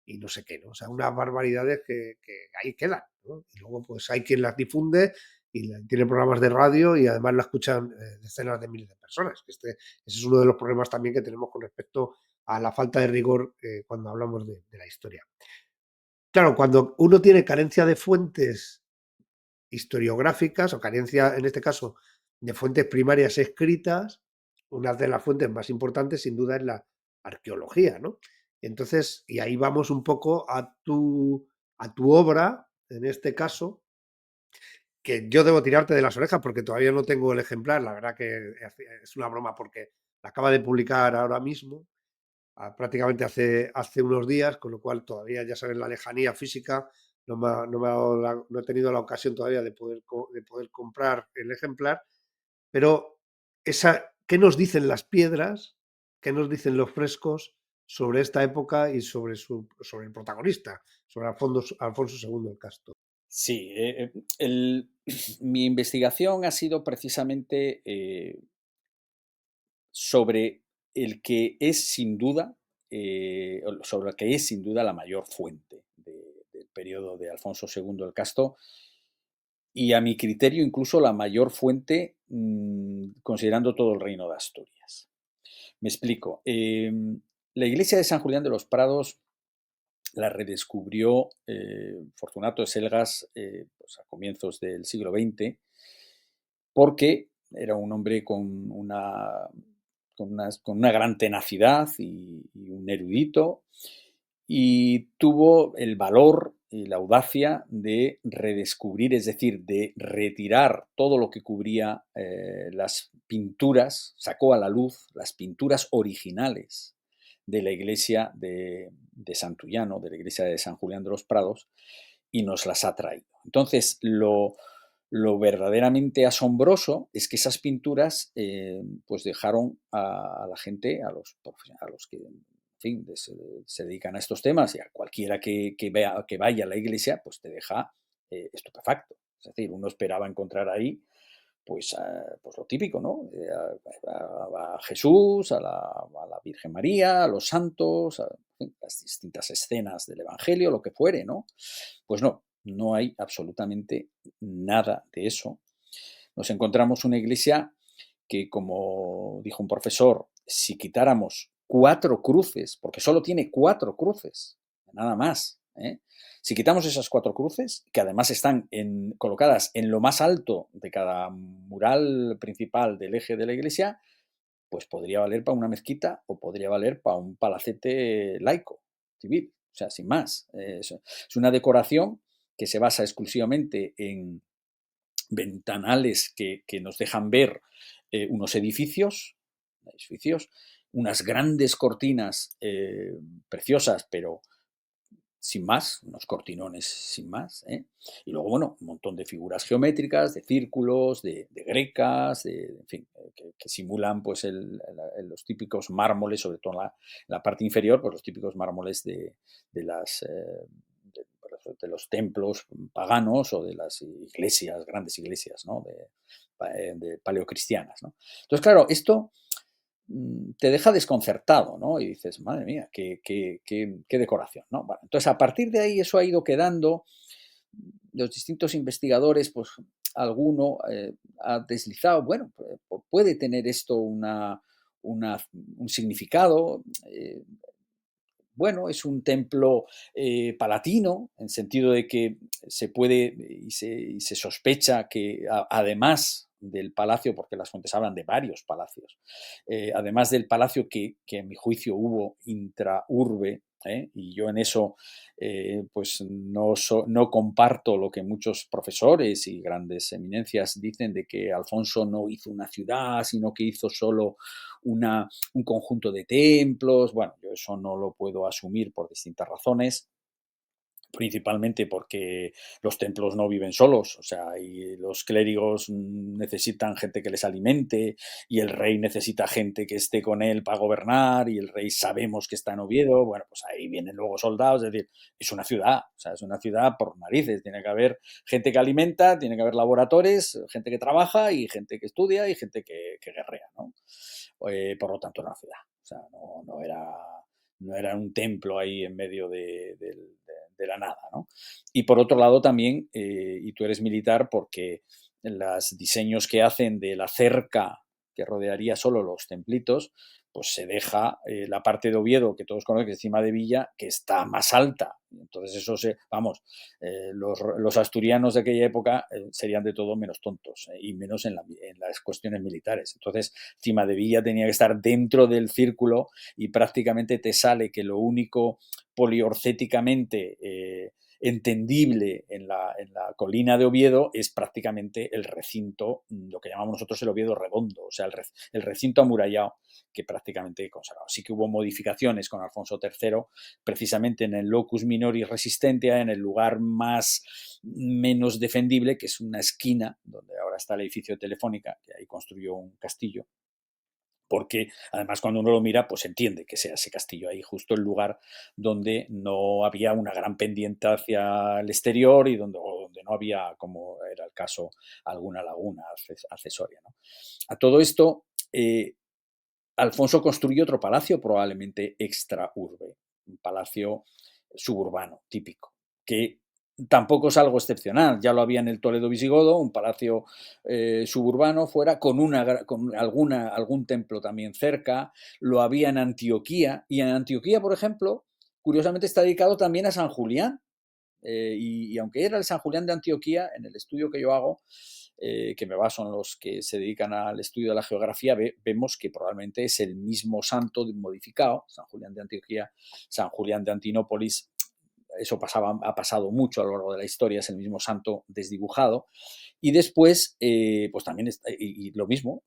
S1: y no sé qué, ¿no? O sea, unas barbaridades que ahí quedan, ¿no? Y luego pues hay quien las difunde y tiene programas de radio y además la escuchan decenas de miles de personas. Ese es uno de los problemas también que tenemos con respecto a la falta de rigor cuando hablamos de la historia. Claro, cuando uno tiene carencia de fuentes historiográficas o carencia, en este caso, de fuentes primarias escritas, una de las fuentes más importantes sin duda es la arqueología, ¿no? Entonces, y ahí vamos un poco a tu obra, en este caso, que yo debo tirarte de las orejas porque todavía no tengo el ejemplar, la verdad que es una broma porque la acaba de publicar ahora mismo, prácticamente hace unos días, con lo cual todavía, ya saben, la lejanía física, no he tenido la ocasión todavía de poder comprar el ejemplar, pero ¿qué nos dicen las piedras? ¿Qué nos dicen los frescos sobre esta época y sobre el protagonista, sobre Alfonso II el Casto?
S2: Sí, mi investigación ha sido precisamente sobre el que es sin duda, sobre el que es sin duda la mayor fuente del periodo de Alfonso II el Casto y a mi criterio incluso la mayor fuente considerando todo el reino de Asturias. Me explico. La iglesia de San Julián de los Prados la redescubrió Fortunato de Selgas pues a comienzos del siglo XX porque era un hombre con una gran tenacidad y un erudito, y tuvo el valor y la audacia de redescubrir, es decir, de retirar todo lo que cubría las pinturas, sacó a la luz las pinturas originales de la iglesia de Santullano, de la iglesia de San Julián de los Prados, y nos las ha traído. Entonces, lo verdaderamente asombroso es que esas pinturas pues dejaron a la gente, a los que en fin, se dedican a estos temas y a cualquiera que vaya a la iglesia, pues te deja estupefacto. Es decir, uno esperaba encontrar ahí pues lo típico, ¿no? A Jesús, a la Virgen María, a los santos, en fin, las distintas escenas del Evangelio, lo que fuere, ¿no? Pues no, no hay absolutamente nada de eso. Nos encontramos una iglesia que, como dijo un profesor, si quitáramos 4 cruces, porque solo tiene 4 cruces, nada más, ¿eh? Si quitamos esas 4 cruces, que además están colocadas en lo más alto de cada mural principal del eje de la iglesia, pues podría valer para una mezquita o podría valer para un palacete laico, civil, o sea, sin más. Es una decoración que se basa exclusivamente en ventanales que nos dejan ver unos edificios, unas grandes cortinas preciosas, pero sin más, unos cortinones sin más, ¿eh? Y luego, bueno, un montón de figuras geométricas, de círculos, de grecas, en fin, que simulan pues los típicos mármoles, sobre todo en la parte inferior, pues los típicos mármoles de las... de los templos paganos o de las iglesias, grandes iglesias, ¿no? de paleocristianas, ¿no? Entonces, claro, esto te deja desconcertado, ¿no? Y dices, madre mía, qué decoración, ¿no? Bueno, entonces, a partir de ahí eso ha ido quedando, los distintos investigadores, pues alguno ha deslizado, bueno, puede tener esto un significado, bueno, es un templo palatino, en sentido de que se puede y se sospecha que además del palacio, porque las fuentes hablan de varios palacios, además del palacio que en mi juicio hubo intraurbe, y yo en eso pues no comparto lo que muchos profesores y grandes eminencias dicen de que Alfonso no hizo una ciudad, sino que hizo solo un conjunto de templos. Bueno, yo eso no lo puedo asumir por distintas razones, principalmente porque los templos no viven solos, o sea, y los clérigos necesitan gente que les alimente, y el rey necesita gente que esté con él para gobernar, y el rey sabemos que está en Oviedo, bueno, pues ahí vienen luego soldados, es decir, es una ciudad, o sea, es una ciudad por narices, tiene que haber gente que alimenta, tiene que haber laboratorios, gente que trabaja, y gente que estudia, y gente que guerrea, ¿no? Por lo tanto, era una ciudad, o sea, no era un templo ahí en medio de la nada, ¿no? Y por otro lado también, y tú eres militar, porque los diseños que hacen de la cerca que rodearía solo los templitos, pues se deja la parte de Oviedo, que todos conocen, que es encima de Villa, que está más alta. Entonces eso vamos, los asturianos de aquella época serían de todo menos tontos, y menos en las cuestiones militares. Entonces, encima de Villa tenía que estar dentro del círculo, y prácticamente te sale que lo único poliorcéticamente entendible en la colina de Oviedo es prácticamente el recinto, lo que llamamos nosotros el Oviedo redondo, o sea, el recinto amurallado, que prácticamente conservado. Sí que hubo modificaciones con Alfonso III, precisamente en el locus minoris resistentia, en el lugar menos defendible, que es una esquina donde ahora está el edificio de Telefónica, que ahí construyó un castillo, porque además cuando uno lo mira, pues entiende que sea ese castillo ahí, justo el lugar donde no había una gran pendiente hacia el exterior, y donde no había, como era el caso, alguna laguna accesoria, ¿no? A todo esto, Alfonso construyó otro palacio, probablemente extra urbe, un palacio suburbano típico, que tampoco es algo excepcional. Ya lo había en el Toledo visigodo, un palacio suburbano fuera, con algún templo también cerca. Lo había en Antioquía, y en Antioquía, por ejemplo, curiosamente está dedicado también a San Julián. Y aunque era el San Julián de Antioquía, en el estudio que yo hago, que me baso en los que se dedican al estudio de la geografía, vemos que probablemente es el mismo santo modificado, San Julián de Antioquía, San Julián de Antinópolis. Eso ha pasado mucho a lo largo de la historia, es el mismo santo desdibujado. Y después, pues también y lo mismo,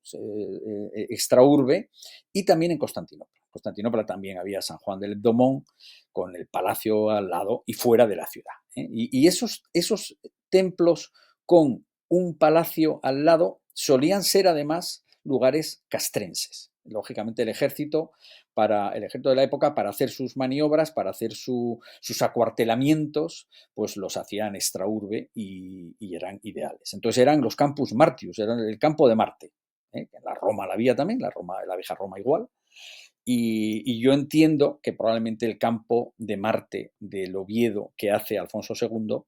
S2: extraurbe, y también en Constantinopla. En Constantinopla también había San Juan del Domón, con el palacio al lado y fuera de la ciudad. Y esos templos con un palacio al lado solían ser además lugares castrenses. Lógicamente el ejército de la época, para hacer sus maniobras, para hacer sus acuartelamientos, pues los hacían extraurbe, y eran ideales. Entonces eran los campus Martius, eran el campo de Marte. En la Roma la había también, la vieja Roma igual. Y yo entiendo que probablemente el campo de Marte del Oviedo que hace Alfonso II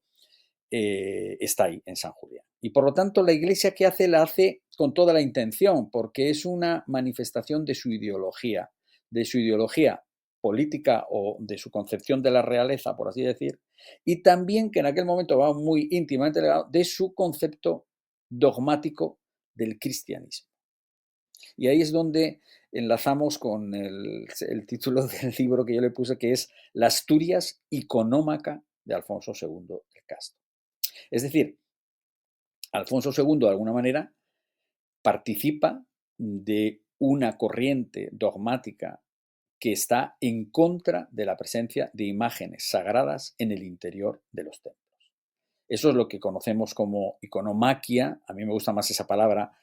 S2: está ahí, en San Julián. Y por lo tanto, la iglesia que hace, la hace con toda la intención, porque es una manifestación de su ideología política, o de su concepción de la realeza, por así decir, y también, que en aquel momento va muy íntimamente ligado, de su concepto dogmático del cristianismo. Y ahí es donde enlazamos con el título del libro que yo le puse, que es La Asturias iconómaca de Alfonso II el Casto. Es decir, Alfonso II, de alguna manera, participa de una corriente dogmática que está en contra de la presencia de imágenes sagradas en el interior de los templos. Eso es lo que conocemos como iconomaquia. A mí me gusta más esa palabra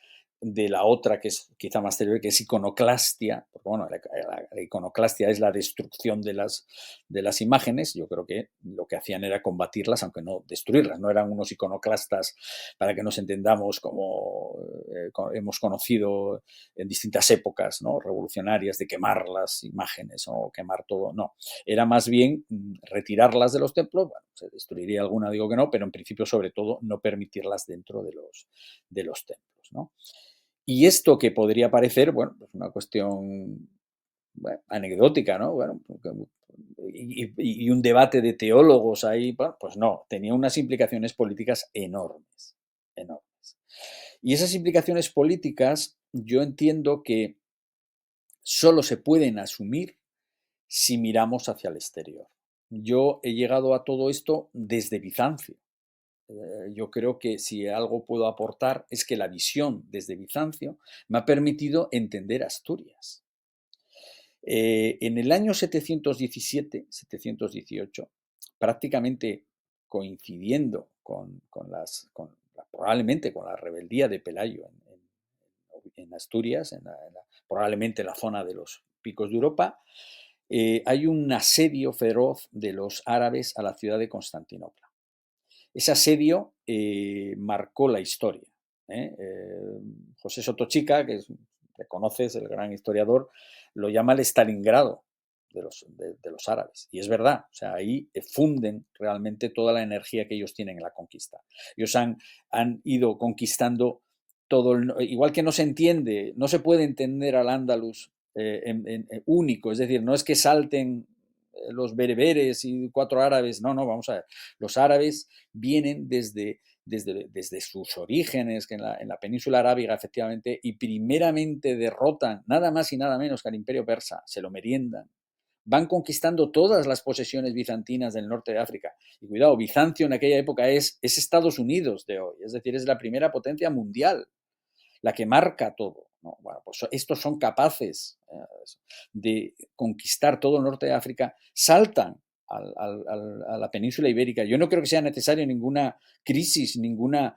S2: de la otra, que es quizá más teórica, que es iconoclastia, porque bueno, la iconoclastia es la destrucción de las imágenes. Yo creo que lo que hacían era combatirlas, aunque no destruirlas. No eran unos iconoclastas, para que nos entendamos, como hemos conocido en distintas épocas, ¿no?, revolucionarias, de quemar las imágenes o quemar todo. No, era más bien retirarlas de los templos. Bueno, se destruiría alguna, digo que no, pero en principio, sobre todo, no permitirlas dentro de los templos, ¿no? Y esto, que podría parecer, bueno, pues una cuestión bueno, anecdótica, ¿no? Bueno, y un debate de teólogos ahí, bueno, pues no, tenía unas implicaciones políticas enormes, enormes. Y esas implicaciones políticas yo entiendo que solo se pueden asumir si miramos hacia el exterior. Yo he llegado a todo esto desde Bizancio. Yo creo que si algo puedo aportar es que la visión desde Bizancio me ha permitido entender Asturias. En el año 717-718, prácticamente coincidiendo probablemente con la rebeldía de Pelayo en Asturias, probablemente en la zona de los picos de Europa, hay un asedio feroz de los árabes a la ciudad de Constantinopla. Ese asedio marcó la historia. José Sotochica, que reconoces, el gran historiador, lo llama el Stalingrado de los árabes. Y es verdad, o sea, ahí funden realmente toda la energía que ellos tienen en la conquista. Ellos han ido conquistando todo, igual que no se entiende, no se puede entender al Andalus único, es decir, no es que salten los bereberes y 4 árabes, no, no, vamos a ver, los árabes vienen desde sus orígenes, que en la península arábiga efectivamente, y primeramente derrotan nada más y nada menos que al imperio persa, se lo meriendan, van conquistando todas las posesiones bizantinas del norte de África. Y cuidado, Bizancio en aquella época es Estados Unidos de hoy, es decir, es la primera potencia mundial, la que marca todo, ¿no? Bueno, pues estos son capaces de conquistar todo el norte de África, saltan a la península ibérica. Yo no creo que sea necesario ninguna crisis, ninguna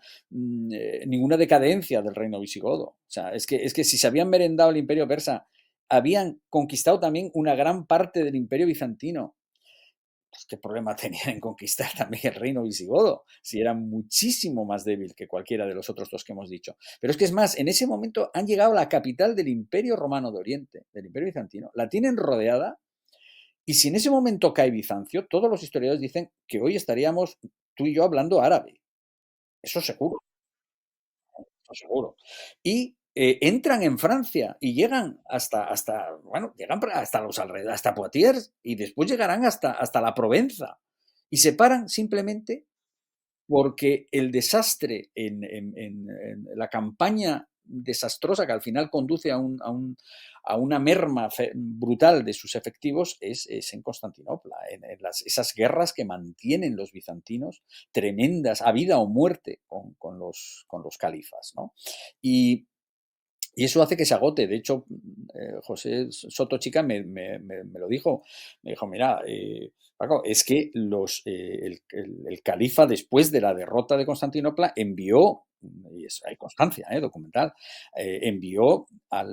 S2: decadencia del reino visigodo. O sea, es que si se habían merendado el imperio persa, habían conquistado también una gran parte del imperio bizantino. Pues, ¿qué problema tenían en conquistar también el reino visigodo? Si era muchísimo más débil que cualquiera de los otros dos que hemos dicho. Pero es que es más, en ese momento han llegado a la capital del Imperio Romano de Oriente, del Imperio Bizantino, la tienen rodeada, y si en ese momento cae Bizancio, todos los historiadores dicen que hoy estaríamos tú y yo hablando árabe. Eso seguro, eso seguro. Y entran en Francia y llegan bueno, llegan hasta los alrededores, hasta Poitiers, y después llegarán hasta la Provenza. Y se paran simplemente porque el desastre en la campaña desastrosa que al final conduce a una merma brutal de sus efectivos es en Constantinopla, esas guerras que mantienen los bizantinos tremendas, a vida o muerte con los califas, ¿no? Y eso hace que se agote. De hecho, José Soto Chica me lo dijo. Me dijo, mira, Paco, es que el califa, después de la derrota de Constantinopla, envió, y hay constancia documental, envió a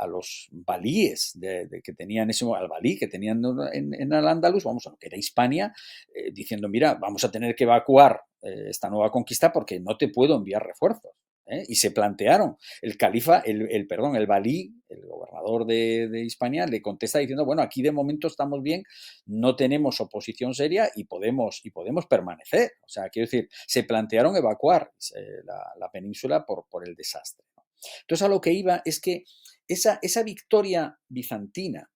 S2: los valíes que tenían al valí que tenían en Al-Ándalus, vamos, a lo que era Hispania, diciendo, mira, vamos a tener que evacuar esta nueva conquista porque no te puedo enviar refuerzos. Y se plantearon. El califa, el valí, el gobernador de Hispania, le contesta diciendo, bueno, aquí de momento estamos bien, no tenemos oposición seria y podemos permanecer. O sea, quiero decir, se plantearon evacuar la península por el desastre, ¿no? Entonces, a lo que iba es que esa victoria bizantina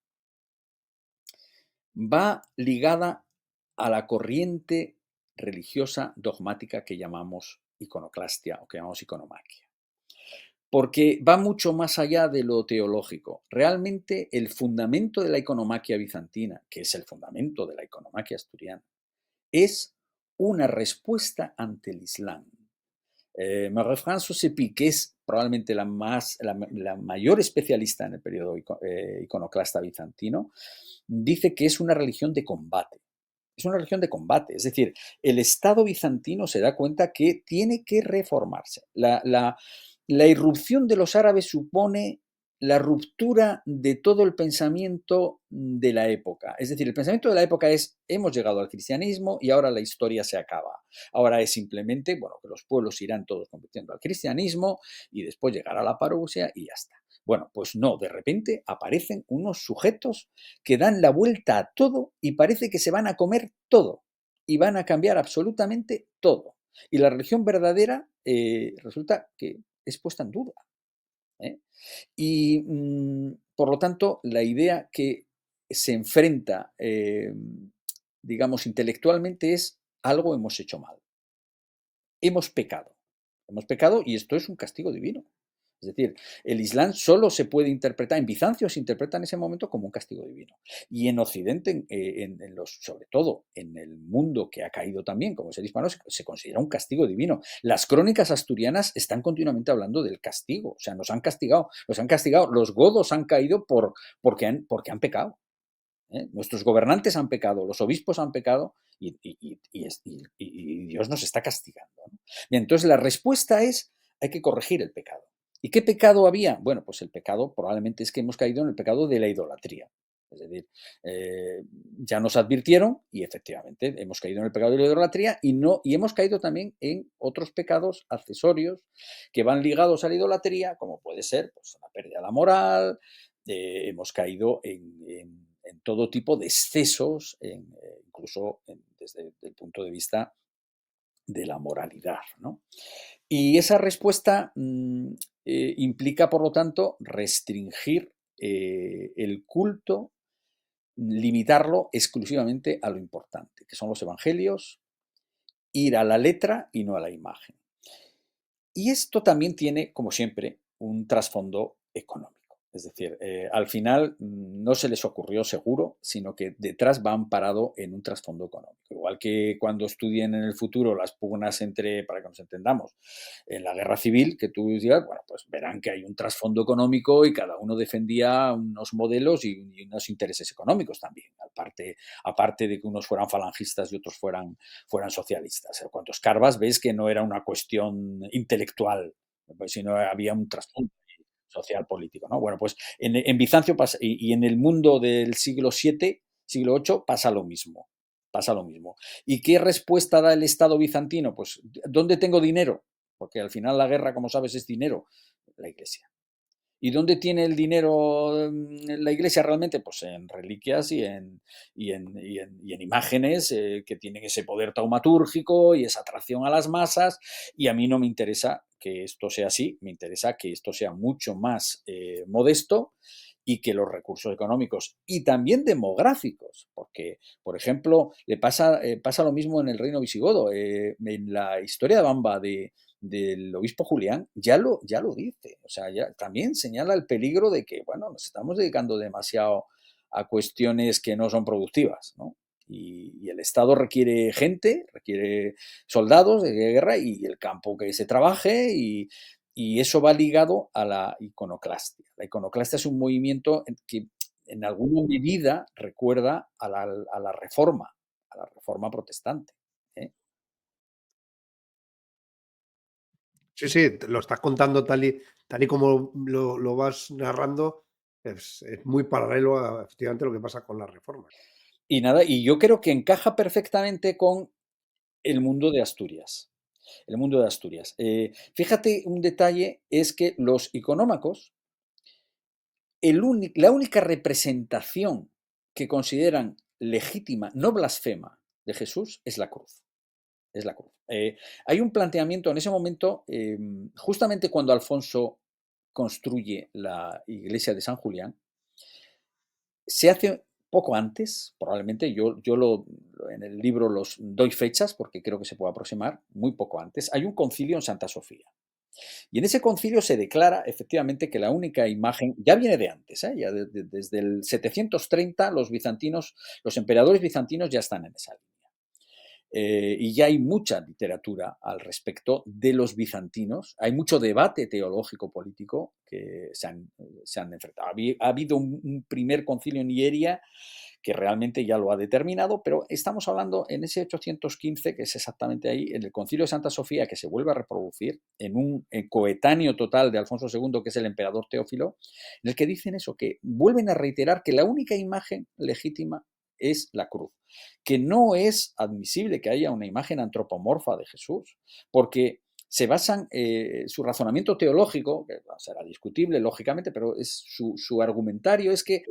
S2: va ligada a la corriente religiosa dogmática que llamamos iconoclastia o que llamamos iconomaquia. Porque va mucho más allá de lo teológico. Realmente el fundamento de la iconomaquia bizantina, que es el fundamento de la iconomaquia asturiana, es una respuesta ante el Islam. Marie-France Seppi, que es probablemente la mayor especialista en el periodo iconoclasta bizantino, dice que es una religión de combate. Es una religión de combate, es decir, el Estado bizantino se da cuenta que tiene que reformarse. La irrupción de los árabes supone la ruptura de todo el pensamiento de la época. Es decir, el pensamiento de la época es, hemos llegado al cristianismo y ahora la historia se acaba. Ahora es simplemente, bueno, que los pueblos irán todos convirtiendo al cristianismo y después llegará la parusia y ya está. Bueno, pues no, de repente aparecen unos sujetos que dan la vuelta a todo y parece que se van a comer todo y van a cambiar absolutamente todo. Y la religión verdadera resulta que es puesta en duda. ¿eh? Y por lo tanto, la idea que se enfrenta, digamos, intelectualmente es algo hemos hecho mal, hemos pecado. Hemos pecado y esto es un castigo divino. Es decir, el Islam solo se puede interpretar, en Bizancio se interpreta en ese momento como un castigo divino. Y en Occidente, sobre todo en el mundo que ha caído también, como es el hispano, se considera un castigo divino. Las crónicas asturianas están continuamente hablando del castigo. O sea, nos han castigado. Los godos han caído porque han pecado. Nuestros gobernantes han pecado, los obispos han pecado y Dios nos está castigando, ¿no? Bien, entonces la respuesta es, hay que corregir el pecado. ¿Y qué pecado había? Bueno, pues el pecado probablemente es que hemos caído en el pecado de la idolatría. Es decir, eh, ya nos advirtieron y efectivamente hemos caído en el pecado de la idolatría y hemos caído también en otros pecados accesorios que van ligados a la idolatría, como puede ser pues, la pérdida de la moral, hemos caído en todo tipo de excesos, incluso desde el punto de vista de la moralidad, ¿no? Y esa respuesta implica, por lo tanto, restringir el culto, limitarlo exclusivamente a lo importante, que son los evangelios, ir a la letra y no a la imagen. Y esto también tiene, como siempre, un trasfondo económico. Es decir, al final no se les ocurrió seguro, sino que detrás va amparado en un trasfondo económico. Igual que cuando estudien en el futuro las pugnas para que nos entendamos, en la guerra civil, que tú digas, bueno, pues verán que hay un trasfondo económico y cada uno defendía unos modelos y unos intereses económicos también, aparte de que unos fueran falangistas y otros fueran socialistas. Cuando escarbas ves que no era una cuestión intelectual, sino había un trasfondo social político, ¿no? Bueno, pues en Bizancio pasa, y en el mundo del siglo VII, siglo VIII, pasa lo mismo. Pasa lo mismo. ¿Y qué respuesta da el Estado bizantino? Pues, ¿dónde tengo dinero? Porque al final la guerra, como sabes, es dinero. La Iglesia. ¿Y dónde tiene el dinero la Iglesia realmente? Pues en reliquias y en imágenes que tienen ese poder taumatúrgico y esa atracción a las masas. Y a mí no me interesa que esto sea así, me interesa que esto sea mucho más modesto y que los recursos económicos y también demográficos, porque, por ejemplo, pasa lo mismo en el reino visigodo. En la historia de Bamba del obispo Julián ya lo dice, o sea, ya también señala el peligro de que, bueno, nos estamos dedicando demasiado a cuestiones que no son productivas, ¿no? Y el Estado requiere gente, requiere soldados de guerra y el campo que se trabaje y eso va ligado a la iconoclastia. La iconoclastia es un movimiento que en alguna medida recuerda a la reforma protestante, ¿eh?
S1: Sí, sí, lo estás contando tal y como lo vas narrando, es muy paralelo a efectivamente lo que pasa con la reforma.
S2: Y nada, y yo creo que encaja perfectamente con el mundo de Asturias. El mundo de Asturias. Fíjate, un detalle es que los iconómacos, la única representación que consideran legítima, no blasfema, de Jesús es la cruz. Es la cruz. Hay un planteamiento en ese momento, justamente cuando Alfonso construye la iglesia de San Julián, se hace poco antes, probablemente, en el libro los doy fechas porque creo que se puede aproximar, muy poco antes, hay un concilio en Santa Sofía. Y en ese concilio se declara efectivamente que la única imagen, ya viene de antes, ya desde el 730 los emperadores bizantinos ya están en esa línea. Y ya hay mucha literatura al respecto de los bizantinos, hay mucho debate teológico político que se han enfrentado. Ha habido un primer concilio en Hieria que realmente ya lo ha determinado, pero estamos hablando en ese 815, que es exactamente ahí, en el concilio de Santa Sofía, que se vuelve a reproducir en un coetáneo total de Alfonso II, que es el emperador Teófilo, en el que dicen eso, que vuelven a reiterar que la única imagen legítima es la cruz, que no es admisible que haya una imagen antropomorfa de Jesús, porque se basan, su razonamiento teológico, que será discutible lógicamente, pero su argumentario es que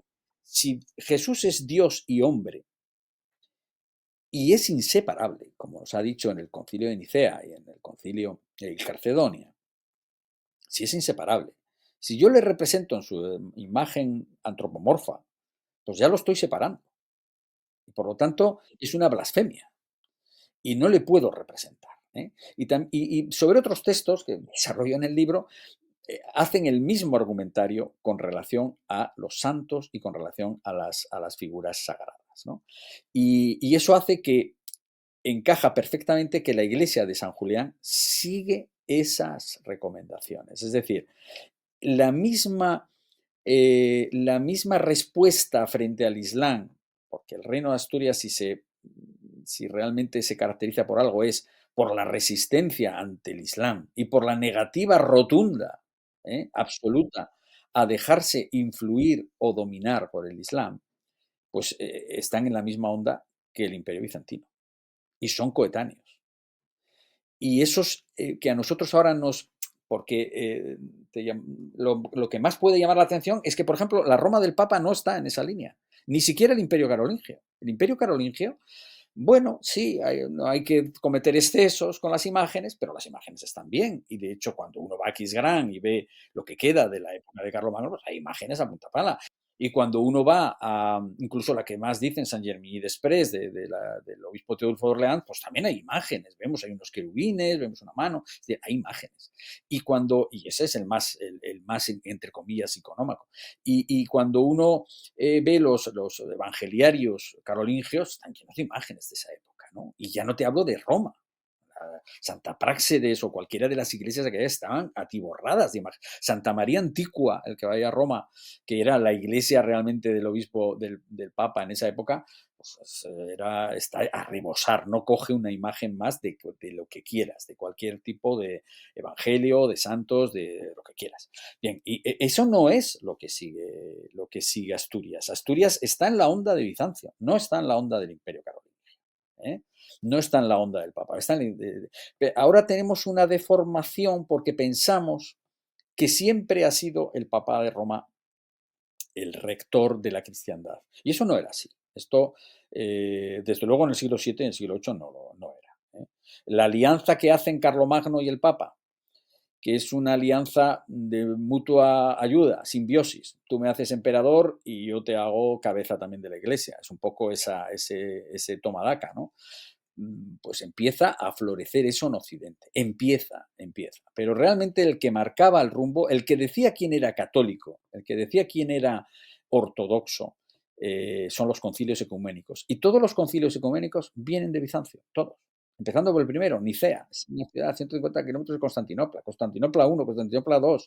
S2: si Jesús es Dios y hombre y es inseparable, como os ha dicho en el concilio de Nicea y en el concilio de Calcedonia, si es inseparable, Si yo le represento en su imagen antropomorfa, pues ya lo estoy separando. Y por lo tanto, es una blasfemia y no le puedo representar. ¿Eh? Y sobre otros textos que desarrollo en el libro, hacen el mismo argumentario con relación a los santos y con relación a las figuras sagradas, ¿no? Y eso hace que encaja perfectamente que la iglesia de San Julián sigue esas recomendaciones. Es decir, la misma, la misma respuesta frente al Islam, porque el reino de Asturias, si realmente se caracteriza por algo, es por la resistencia ante el Islam y por la negativa rotunda, absoluta, a dejarse influir o dominar por el Islam, pues están en la misma onda que el Imperio Bizantino y son coetáneos. Y esos que a nosotros ahora nos... Porque lo que más puede llamar la atención es que, por ejemplo, la Roma del Papa no está en esa línea, ni siquiera el Imperio Carolingio. El Imperio Carolingio, bueno, sí, no hay que cometer excesos con las imágenes, pero las imágenes están bien. Y de hecho, cuando uno va a Aquisgrán y ve lo que queda de la época de Carlomagno, pues hay imágenes a punta pala. Y cuando uno va a, incluso la que más dicen, Saint-Germain-des-Prés, del obispo Teodulfo de Orleans, pues también hay imágenes. Vemos, hay unos querubines, vemos una mano, es decir, hay imágenes. Y ese es el más entre comillas, iconómaco. Y cuando uno ve los evangeliarios carolingios, están llenos de imágenes de esa época, ¿no? Y ya no te hablo de Roma. Santa Práxedes o cualquiera de las iglesias que estaban atiborradas de imágenes. Santa María Antigua, el que vaya a Roma, que era la iglesia realmente del obispo, del Papa en esa época, pues está a rebosar, no coge una imagen más de lo que quieras, de cualquier tipo de evangelio, de santos, de lo que quieras. Bien, y eso no es lo que sigue Asturias. Asturias está en la onda de Bizancio, no está en la onda del Imperio Carolingio. ¿Eh? No está en la onda del Papa. Ahora tenemos una deformación porque pensamos que siempre ha sido el Papa de Roma el rector de la cristiandad. Y eso no era así. Esto, desde luego, en el siglo VII y en el siglo VIII no era. La alianza que hacen Carlomagno y el Papa, que es una alianza de mutua ayuda, simbiosis. Tú me haces emperador y yo te hago cabeza también de la iglesia. Es un poco ese toma-daca, ¿no? Pues empieza a florecer eso en Occidente. Empieza. Pero realmente el que marcaba el rumbo, el que decía quién era católico, el que decía quién era ortodoxo, son los concilios ecuménicos. Y todos los concilios ecuménicos vienen de Bizancio, todos. Empezando por el primero, Nicea, es una ciudad a 150 kilómetros de Constantinopla, Constantinopla I, Constantinopla II,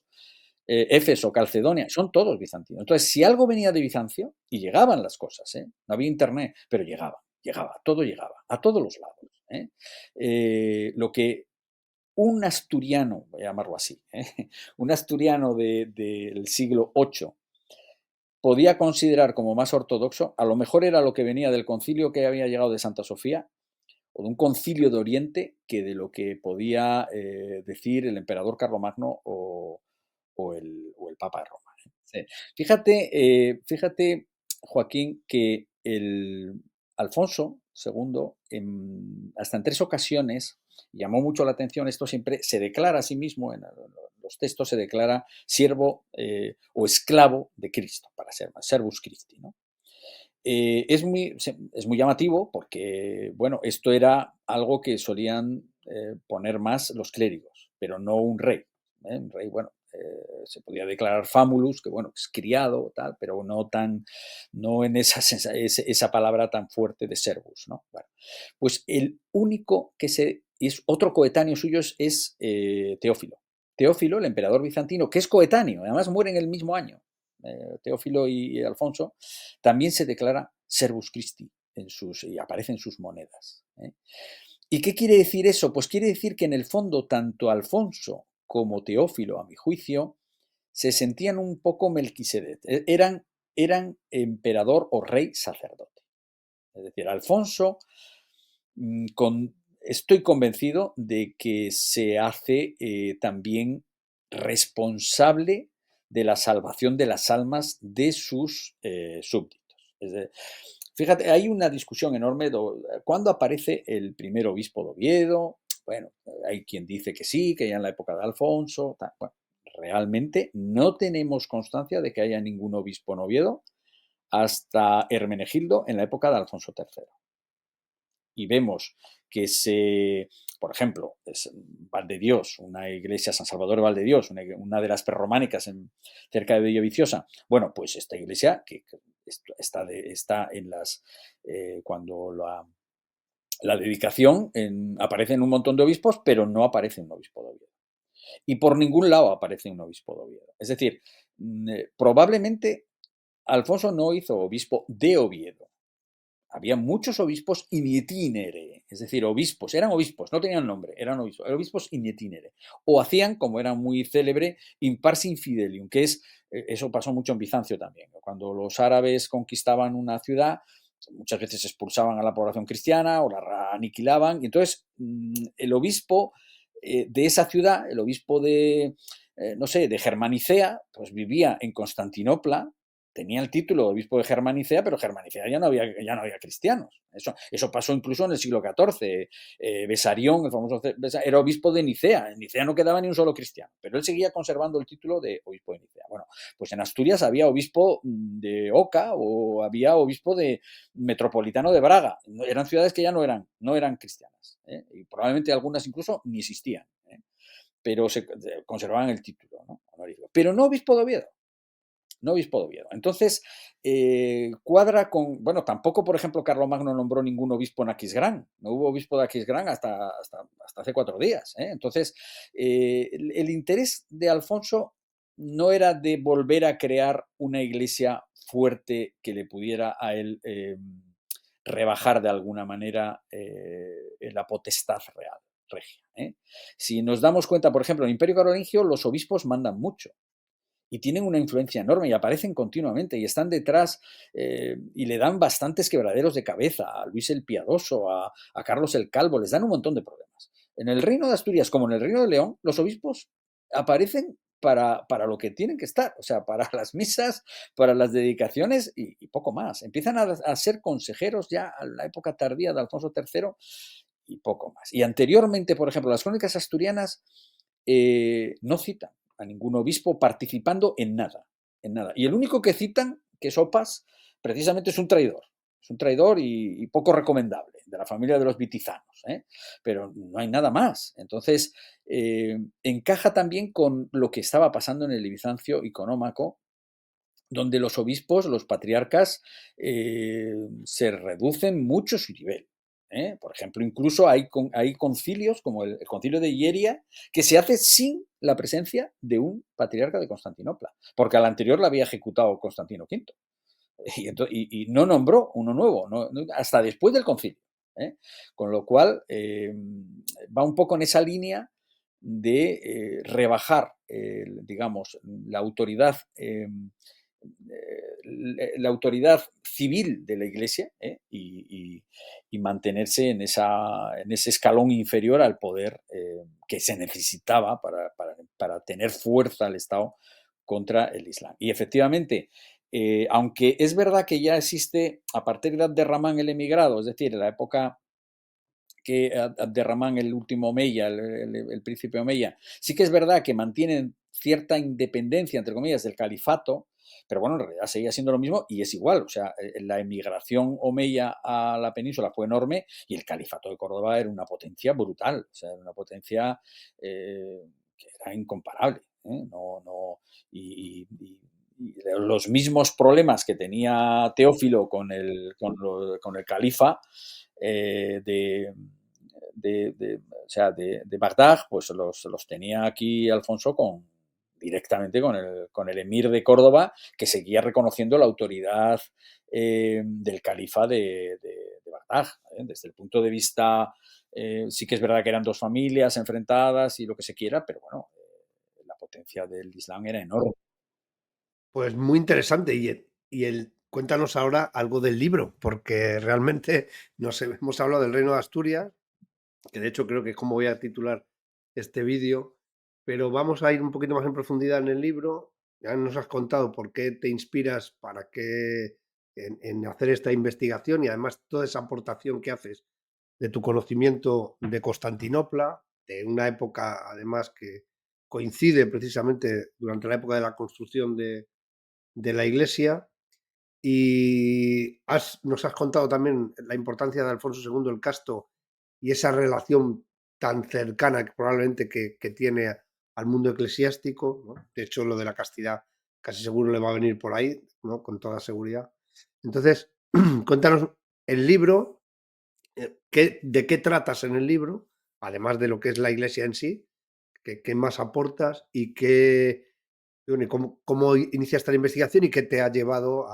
S2: Éfeso, Calcedonia, son todos bizantinos. Entonces, si algo venía de Bizancio, y llegaban las cosas, no había internet, pero todo llegaba, a todos los lados. Lo que un asturiano, voy a llamarlo así, un asturiano del siglo VIII podía considerar como más ortodoxo, a lo mejor era lo que venía del concilio que había llegado de Santa Sofía, o de un concilio de Oriente, que de lo que podía decir el emperador Carlomagno o el Papa de Roma. Sí. Fíjate, Joaquín, que el Alfonso II, hasta en 3 ocasiones, llamó mucho la atención, esto siempre se declara a sí mismo, en los textos se declara siervo o esclavo de Cristo, para ser más, servus Christi, ¿no? Es muy llamativo porque, bueno, esto era algo que solían poner más los clérigos, pero no un rey. Un rey, bueno, se podía declarar famulus, que bueno, es criado, tal, pero no en esa palabra tan fuerte de servus, ¿no? Bueno, pues el único que es otro coetáneo suyo es Teófilo. Teófilo, el emperador bizantino, que es coetáneo, además mueren el mismo año. Teófilo y Alfonso, también se declara servus Christi y aparece en sus monedas. ¿Y qué quiere decir eso? Pues quiere decir que en el fondo tanto Alfonso como Teófilo, a mi juicio, se sentían un poco Melquisedec. Eran emperador o rey sacerdote. Es decir, Alfonso, estoy convencido de que se hace también responsable de la salvación de las almas de sus súbditos. Fíjate, hay una discusión enorme cuándo aparece el primer obispo de Oviedo. Bueno, hay quien dice que sí, que ya en la época de Alfonso. Bueno, realmente no tenemos constancia de que haya ningún obispo en Oviedo hasta Hermenegildo en la época de Alfonso III. Y vemos que por ejemplo, Valdedios, una iglesia, San Salvador de Valdedios, una de las prerrománicas cerca de Villaviciosa. Bueno, pues esta iglesia que está en cuando la dedicación aparece en un montón de obispos, pero no aparece un obispo de Oviedo. Y por ningún lado aparece un obispo de Oviedo. Es decir, probablemente Alfonso no hizo obispo de Oviedo. Había muchos obispos in itinere, es decir, eran obispos, no tenían nombre, eran obispos in itinere. O hacían, como era muy célebre, in pars infidelium, que eso pasó mucho en Bizancio también. Cuando los árabes conquistaban una ciudad, muchas veces expulsaban a la población cristiana o la aniquilaban, y entonces el obispo de esa ciudad, el obispo no sé, de Germanicea, pues vivía en Constantinopla, tenía el título de obispo de Germanicea, pero Germanicea ya no había cristianos. Eso pasó incluso en el siglo XIV. Besarión, el famoso era obispo de Nicea. En Nicea no quedaba ni un solo cristiano, pero él seguía conservando el título de obispo de Nicea. Bueno, pues en Asturias había obispo de Oca o había obispo de metropolitano de Braga. Eran ciudades que ya no eran cristianas, ¿eh? Y probablemente algunas incluso ni existían, ¿eh? Pero se conservaban el título, ¿no? Pero no obispo de Oviedo. No obispo de Oviedo. Entonces, cuadra con, bueno, tampoco, por ejemplo, Carlomagno nombró ningún obispo en Aquisgrán. No hubo obispo de Aquisgrán hasta hace 4 días, ¿eh? Entonces, el interés de Alfonso no era de volver a crear una iglesia fuerte que le pudiera a él rebajar de alguna manera la potestad real, regia, ¿eh? Si nos damos cuenta, por ejemplo, en el Imperio Carolingio los obispos mandan mucho y tienen una influencia enorme y aparecen continuamente y están detrás y le dan bastantes quebraderos de cabeza a Luis el Piadoso, a Carlos el Calvo, les dan un montón de problemas. En el Reino de Asturias, como en el Reino de León, los obispos aparecen para lo que tienen que estar, o sea, para las misas, para las dedicaciones y poco más. Empiezan a ser consejeros ya a la época tardía de Alfonso III y poco más. Y anteriormente, por ejemplo, las crónicas asturianas no citan a ningún obispo participando en nada, en nada. Y el único que citan, que es Opas, precisamente es un traidor. Es un traidor y poco recomendable, de la familia de los vitizanos, ¿eh? Pero no hay nada más. Entonces, encaja también con lo que estaba pasando en el Bizancio iconómaco, donde los obispos, los patriarcas, se reducen mucho su nivel. Por ejemplo, incluso hay concilios, como el concilio de Hieria, que se hace sin la presencia de un patriarca de Constantinopla, porque al anterior la había ejecutado Constantino V. Y no nombró uno nuevo, hasta después del concilio. Con lo cual, va un poco en esa línea de rebajar, digamos, la autoridad civil de la Iglesia, y mantenerse en ese escalón inferior al poder que se necesitaba para tener fuerza al Estado contra el Islam. Y efectivamente, aunque es verdad que ya existe a partir de Abderramán el emigrado, es decir, en la época que Abderramán, el último Omeya, el príncipe Omeya, sí que es verdad que mantienen cierta independencia, entre comillas, del califato, pero bueno, en realidad seguía siendo lo mismo y es igual. O sea, la emigración Omeya a la península fue enorme y el califato de Córdoba era una potencia brutal, o sea, era una potencia que era incomparable, ¿eh? Y los mismos problemas que tenía Teófilo con el califa o sea, de Bagdad, pues los tenía aquí Alfonso directamente con el emir de Córdoba, que seguía reconociendo la autoridad del califa de Bagdad. Desde el punto de vista, sí que es verdad que eran dos familias enfrentadas y lo que se quiera, pero bueno, la potencia del Islam era enorme.
S1: Pues muy interesante. Cuéntanos ahora algo del libro, porque realmente hemos hablado del Reino de Asturias, que de hecho creo que es como voy a titular este vídeo, pero vamos a ir un poquito más en profundidad en el libro. Ya nos has contado por qué te inspiras en hacer esta investigación y además toda esa aportación que haces de tu conocimiento de Constantinopla, de una época además que coincide precisamente durante la época de la construcción de la iglesia. Y nos has contado también la importancia de Alfonso II el Casto y esa relación tan cercana que probablemente que tiene al mundo eclesiástico, ¿no? De hecho, lo de la castidad casi seguro le va a venir por ahí, ¿no? Con toda seguridad. Entonces, cuéntanos el libro, de qué tratas en el libro, además de lo que es la iglesia en sí, qué más aportas y bueno, cómo iniciaste la investigación y qué te ha llevado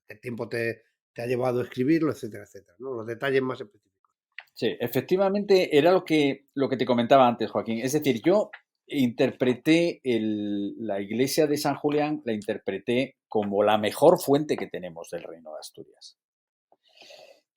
S1: qué tiempo te ha llevado a escribirlo, etcétera, etcétera, ¿no? Los detalles más específicos.
S2: Sí, efectivamente era lo que te comentaba antes, Joaquín. Es decir, yo interpreté la iglesia de San Julián, la interpreté como la mejor fuente que tenemos del Reino de Asturias.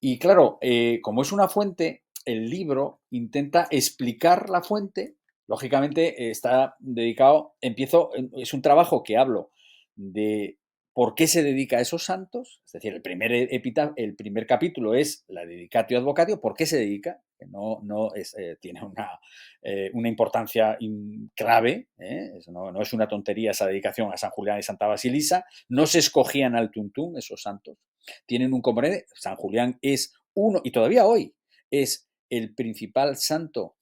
S2: Y claro, como es una fuente, el libro intenta explicar la fuente. Lógicamente está dedicado, es un trabajo que hablo de por qué se dedica a esos santos. Es decir, el primer capítulo es la Dedicatio Advocatio, ¿por qué se dedica? Que no es, tiene una importancia clave, eso no es una tontería esa dedicación a San Julián y Santa Basilisa. No se escogían al tuntún esos santos, tienen un componente. San Julián es uno, y todavía hoy es el principal santo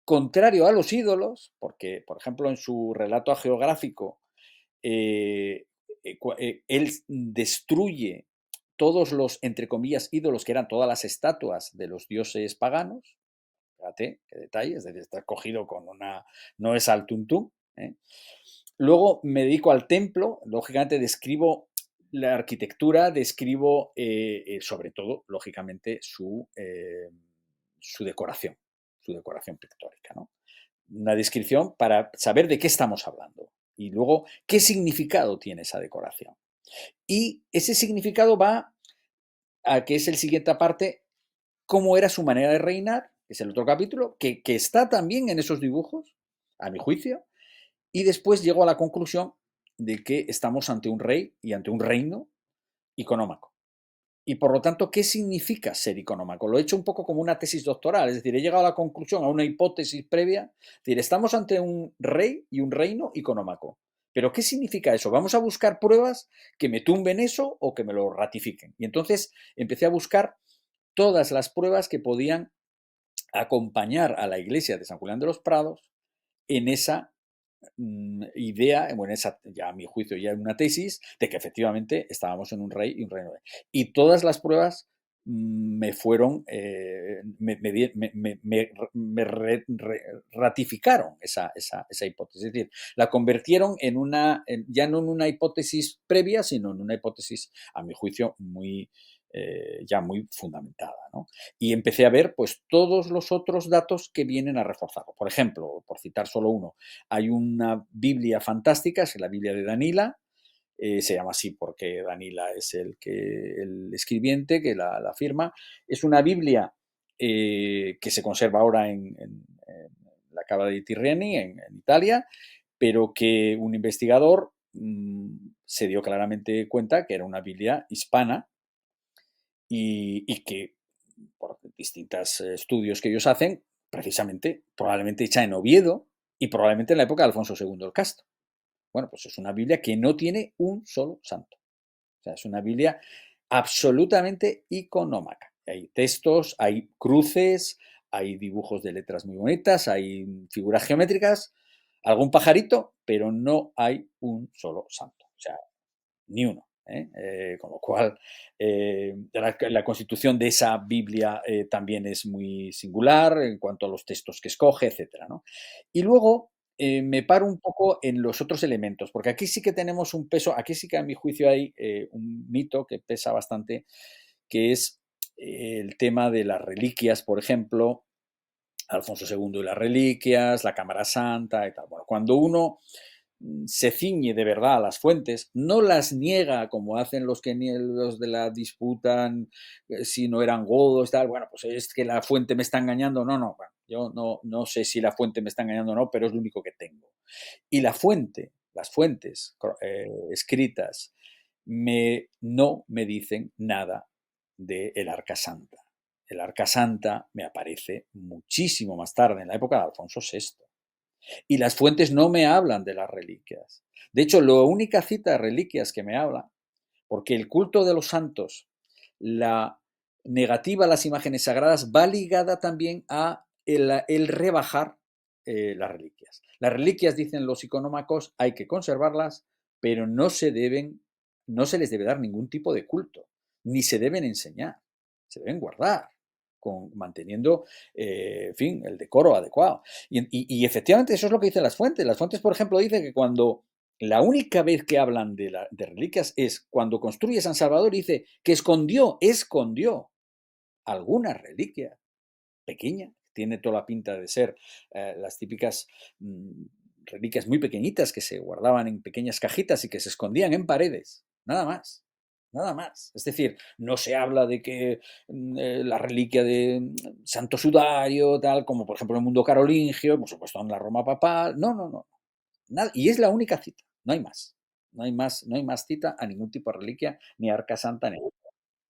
S2: contrario a los ídolos, porque, por ejemplo, en su relato geográfico, él destruye todos los, entre comillas, ídolos, que eran todas las estatuas de los dioses paganos. Fíjate, qué detalle, es decir, está cogido con una, no es al tuntún, ¿eh? Luego me dedico al templo, lógicamente describo la arquitectura, describo sobre todo, lógicamente, su decoración pictórica, ¿no? Una descripción para saber de qué estamos hablando y luego qué significado tiene esa decoración. Y ese significado va a que es el siguiente parte, cómo era su manera de reinar, que es el otro capítulo, que está también en esos dibujos, a mi juicio, y después llego a la conclusión de que estamos ante un rey y ante un reino económico. Y por lo tanto, ¿qué significa ser económico? Lo he hecho un poco como una tesis doctoral, es decir, he llegado a la conclusión, a una hipótesis previa, es decir, estamos ante un rey y un reino económico. ¿Pero qué significa eso? Vamos a buscar pruebas que me tumben eso o que me lo ratifiquen. Y entonces empecé a buscar todas las pruebas que podían acompañar a la iglesia de San Julián de los Prados en esa idea, bueno, esa, ya a mi juicio ya una tesis, de que efectivamente estábamos en un rey y un reino. Y todas las pruebas me fueron, ratificaron esa hipótesis. Es decir, la convirtieron en ya no en una hipótesis previa, sino en una hipótesis, a mi juicio, ya muy fundamentada, ¿no? Y empecé a ver pues todos los otros datos que vienen a reforzarlo. Por ejemplo, por citar solo uno, hay una Biblia fantástica, es la Biblia de Danila, se llama así porque Danila es el escribiente que la firma. Es una Biblia que se conserva ahora en la Cava di Tirreni, en Italia, pero que un investigador se dio claramente cuenta que era una Biblia hispana y que por distintos estudios que ellos hacen, precisamente, probablemente hecha en Oviedo y probablemente en la época de Alfonso II el Casto. Bueno, pues es una Biblia que no tiene un solo santo. O sea, es una Biblia absolutamente iconómaca. Hay textos, hay cruces, hay dibujos de letras muy bonitas, hay figuras geométricas, algún pajarito, pero no hay un solo santo. O sea, ni uno. Con lo cual, la constitución de esa Biblia también es muy singular en cuanto a los textos que escoge, etcétera, ¿no? Y luego me paro un poco en los otros elementos, porque aquí sí que tenemos un peso, aquí sí que a mi juicio hay un mito que pesa bastante, que es el tema de las reliquias, por ejemplo, Alfonso II y las reliquias, la Cámara Santa y tal. Bueno, cuando uno se ciñe de verdad a las fuentes, no las niega como hacen los de la disputan si no eran godos, tal, bueno, pues es que la fuente me está engañando, no, bueno, yo no sé si la fuente me está engañando o no, pero es lo único que tengo. Y las fuentes escritas, no me dicen nada del Arca Santa. El Arca Santa me aparece muchísimo más tarde, en la época de Alfonso VI. Y las fuentes no me hablan de las reliquias. De hecho, la única cita de reliquias que me habla, porque el culto de los santos, la negativa a las imágenes sagradas va ligada también a el rebajar las reliquias. Las reliquias, dicen los iconómacos, hay que conservarlas, pero no se les debe dar ningún tipo de culto, ni se deben enseñar, se deben guardar, manteniendo, en fin, el decoro adecuado. Y efectivamente eso es lo que dicen las fuentes. Las fuentes, por ejemplo, dicen que cuando la única vez que hablan de reliquias es cuando construye San Salvador y dice que escondió alguna reliquia pequeña, tiene toda la pinta de ser las típicas reliquias muy pequeñitas que se guardaban en pequeñas cajitas y que se escondían en paredes, nada más. Nada más. Es decir, no se habla de que la reliquia de Santo Sudario, tal, como por ejemplo en el mundo carolingio, por supuesto en la Roma papal. No, no, no. Nada, y es la única cita, no hay más. No hay más cita a ningún tipo de reliquia, ni arca santa, ni nada.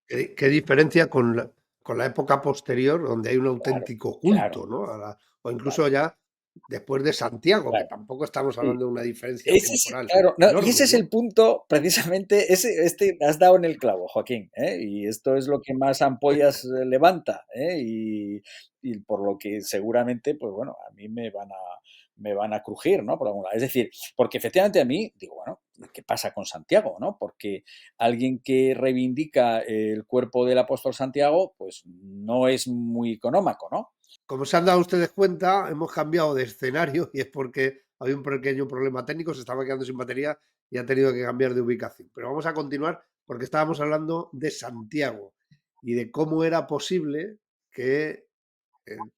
S1: ¿Qué diferencia con la época posterior, donde hay un
S2: Claro,
S1: auténtico
S2: claro,
S1: culto, ¿no? O
S2: claro,
S1: incluso ya después de Santiago, que
S2: claro.
S1: tampoco estamos
S2: Sí.
S1: hablando de una diferencia
S2: Ese es,
S1: temporal
S2: claro, no, y ese
S1: enorme,
S2: es el
S1: ¿no?
S2: punto, precisamente, has dado en el clavo, Joaquín, ¿eh? Y esto es lo que más ampollas levanta, ¿eh? Y por lo que seguramente, pues bueno, a mí me van a crujir, ¿no? Por algún lado. Es decir, porque efectivamente a mí, digo, bueno, ¿qué pasa con Santiago, no? Porque alguien que reivindica el cuerpo del apóstol Santiago, pues no es muy económico, ¿no?
S1: Como se han dado ustedes cuenta, hemos cambiado de escenario y es porque había un pequeño problema técnico, se estaba quedando sin batería y ha tenido que cambiar de ubicación. Pero vamos a continuar porque estábamos hablando de Santiago y de cómo era posible que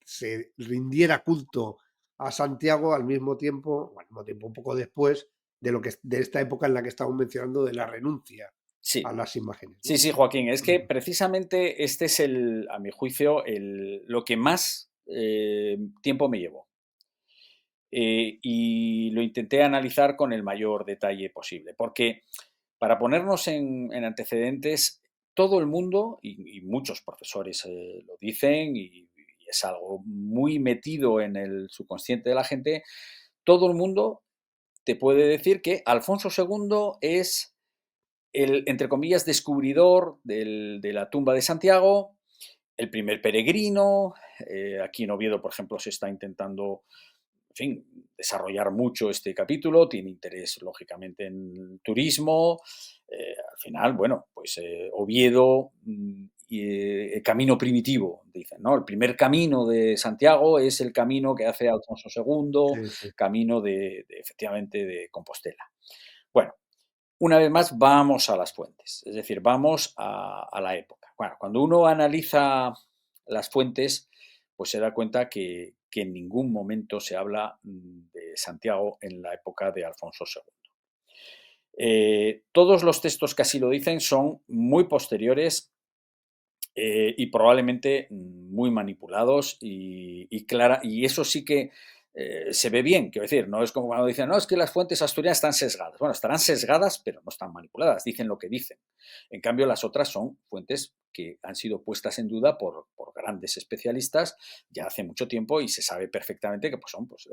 S1: se rindiera culto a Santiago al mismo tiempo, un poco después de lo que de esta época en la que estamos mencionando de la renuncia a
S2: Sí.
S1: las imágenes,
S2: Sí,
S1: ¿no?
S2: sí, Joaquín, es que precisamente este es a mi juicio, lo que más tiempo me llevó. Y lo intenté analizar con el mayor detalle posible, porque para ponernos en antecedentes, todo el mundo, y muchos profesores lo dicen, y es algo muy metido en el subconsciente de la gente, todo el mundo te puede decir que Alfonso II es el, entre comillas, descubridor de la tumba de Santiago, el primer peregrino. Aquí en Oviedo, por ejemplo, se está intentando, en fin, desarrollar mucho este capítulo, tiene interés, lógicamente, en el turismo. Al final, bueno, pues Oviedo y el camino primitivo, dicen, ¿no? El primer camino de Santiago es el camino que hace Alfonso II,
S1: Sí, sí.
S2: camino efectivamente, de Compostela. Bueno, una vez más, vamos a las fuentes, es decir, vamos a la época. Bueno, cuando uno analiza las fuentes, pues se da cuenta que en ningún momento se habla de Santiago en la época de Alfonso II. Todos los textos que así lo dicen son muy posteriores y probablemente muy manipulados y eso sí que se ve bien, quiero decir, no es como cuando dicen, no, es que las fuentes asturianas están sesgadas. Bueno, estarán sesgadas, pero no están manipuladas, dicen lo que dicen. En cambio, las otras son fuentes que han sido puestas en duda por grandes especialistas ya hace mucho tiempo y se sabe perfectamente que pues, son pues,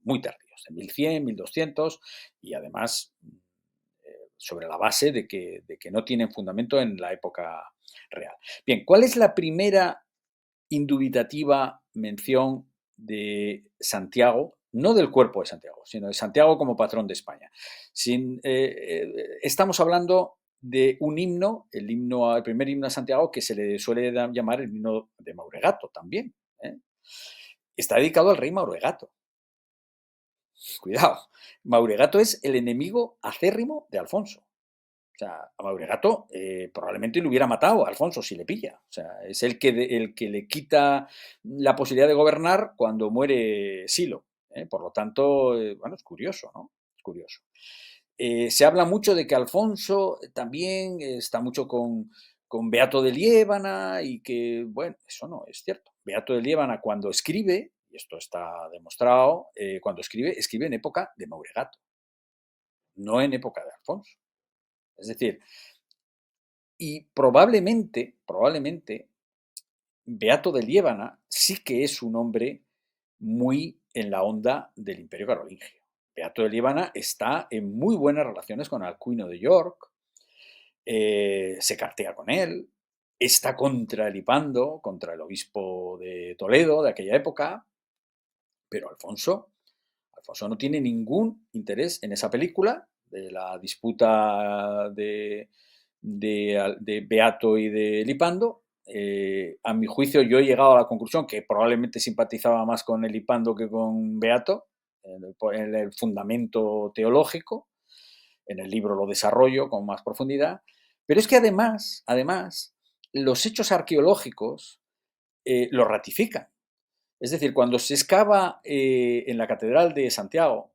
S2: muy tardíos, de 1100, 1200 y además sobre la base de que no tienen fundamento en la época real. Bien, ¿cuál es la primera indubitativa mención de Santiago? No del cuerpo de Santiago, sino de Santiago como patrón de España. Estamos hablando de un himno, el primer himno a Santiago, que se le suele llamar el himno de Mauregato también. ¿Eh? Está dedicado al rey Mauregato. Cuidado, Mauregato es el enemigo acérrimo de Alfonso. O sea, a Mauregato probablemente le hubiera matado a Alfonso si le pilla. O sea, es el que le quita la posibilidad de gobernar cuando muere Silo. Por lo tanto, bueno, es curioso, ¿no? Es curioso. Se habla mucho de que Alfonso también está mucho con Beato de Liébana y que, bueno, eso no es cierto. Beato de Liébana cuando escribe, y esto está demostrado, cuando escribe en época de Mauregato, no en época de Alfonso. Es decir, y probablemente, Beato de Liébana sí que es un hombre muy en la onda del Imperio Carolingio. Beato de Líbana está en muy buenas relaciones con Alcuino de York, se cartea con él, está contra Elipando, contra el obispo de Toledo de aquella época, pero Alfonso no tiene ningún interés en esa película de la disputa de Beato y de Elipando. A mi juicio, yo he llegado a la conclusión que probablemente simpatizaba más con Elipando que con Beato, en el fundamento teológico. En el libro lo desarrollo con más profundidad. Pero es que además los hechos arqueológicos lo ratifican. Es decir, cuando se excava en la Catedral de Santiago,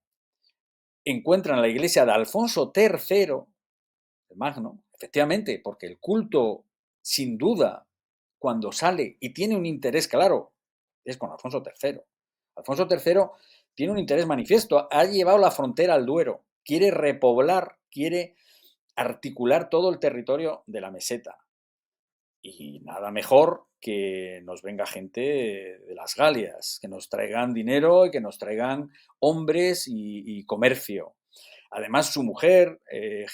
S2: encuentran la iglesia de Alfonso III, el Magno, efectivamente, porque el culto, sin duda, cuando sale y tiene un interés claro, es con Alfonso III. Alfonso III tiene un interés manifiesto, ha llevado la frontera al Duero, quiere repoblar, quiere articular todo el territorio de la meseta. Y nada mejor que nos venga gente de las Galias, que nos traigan dinero y que nos traigan hombres y comercio. Además, su mujer,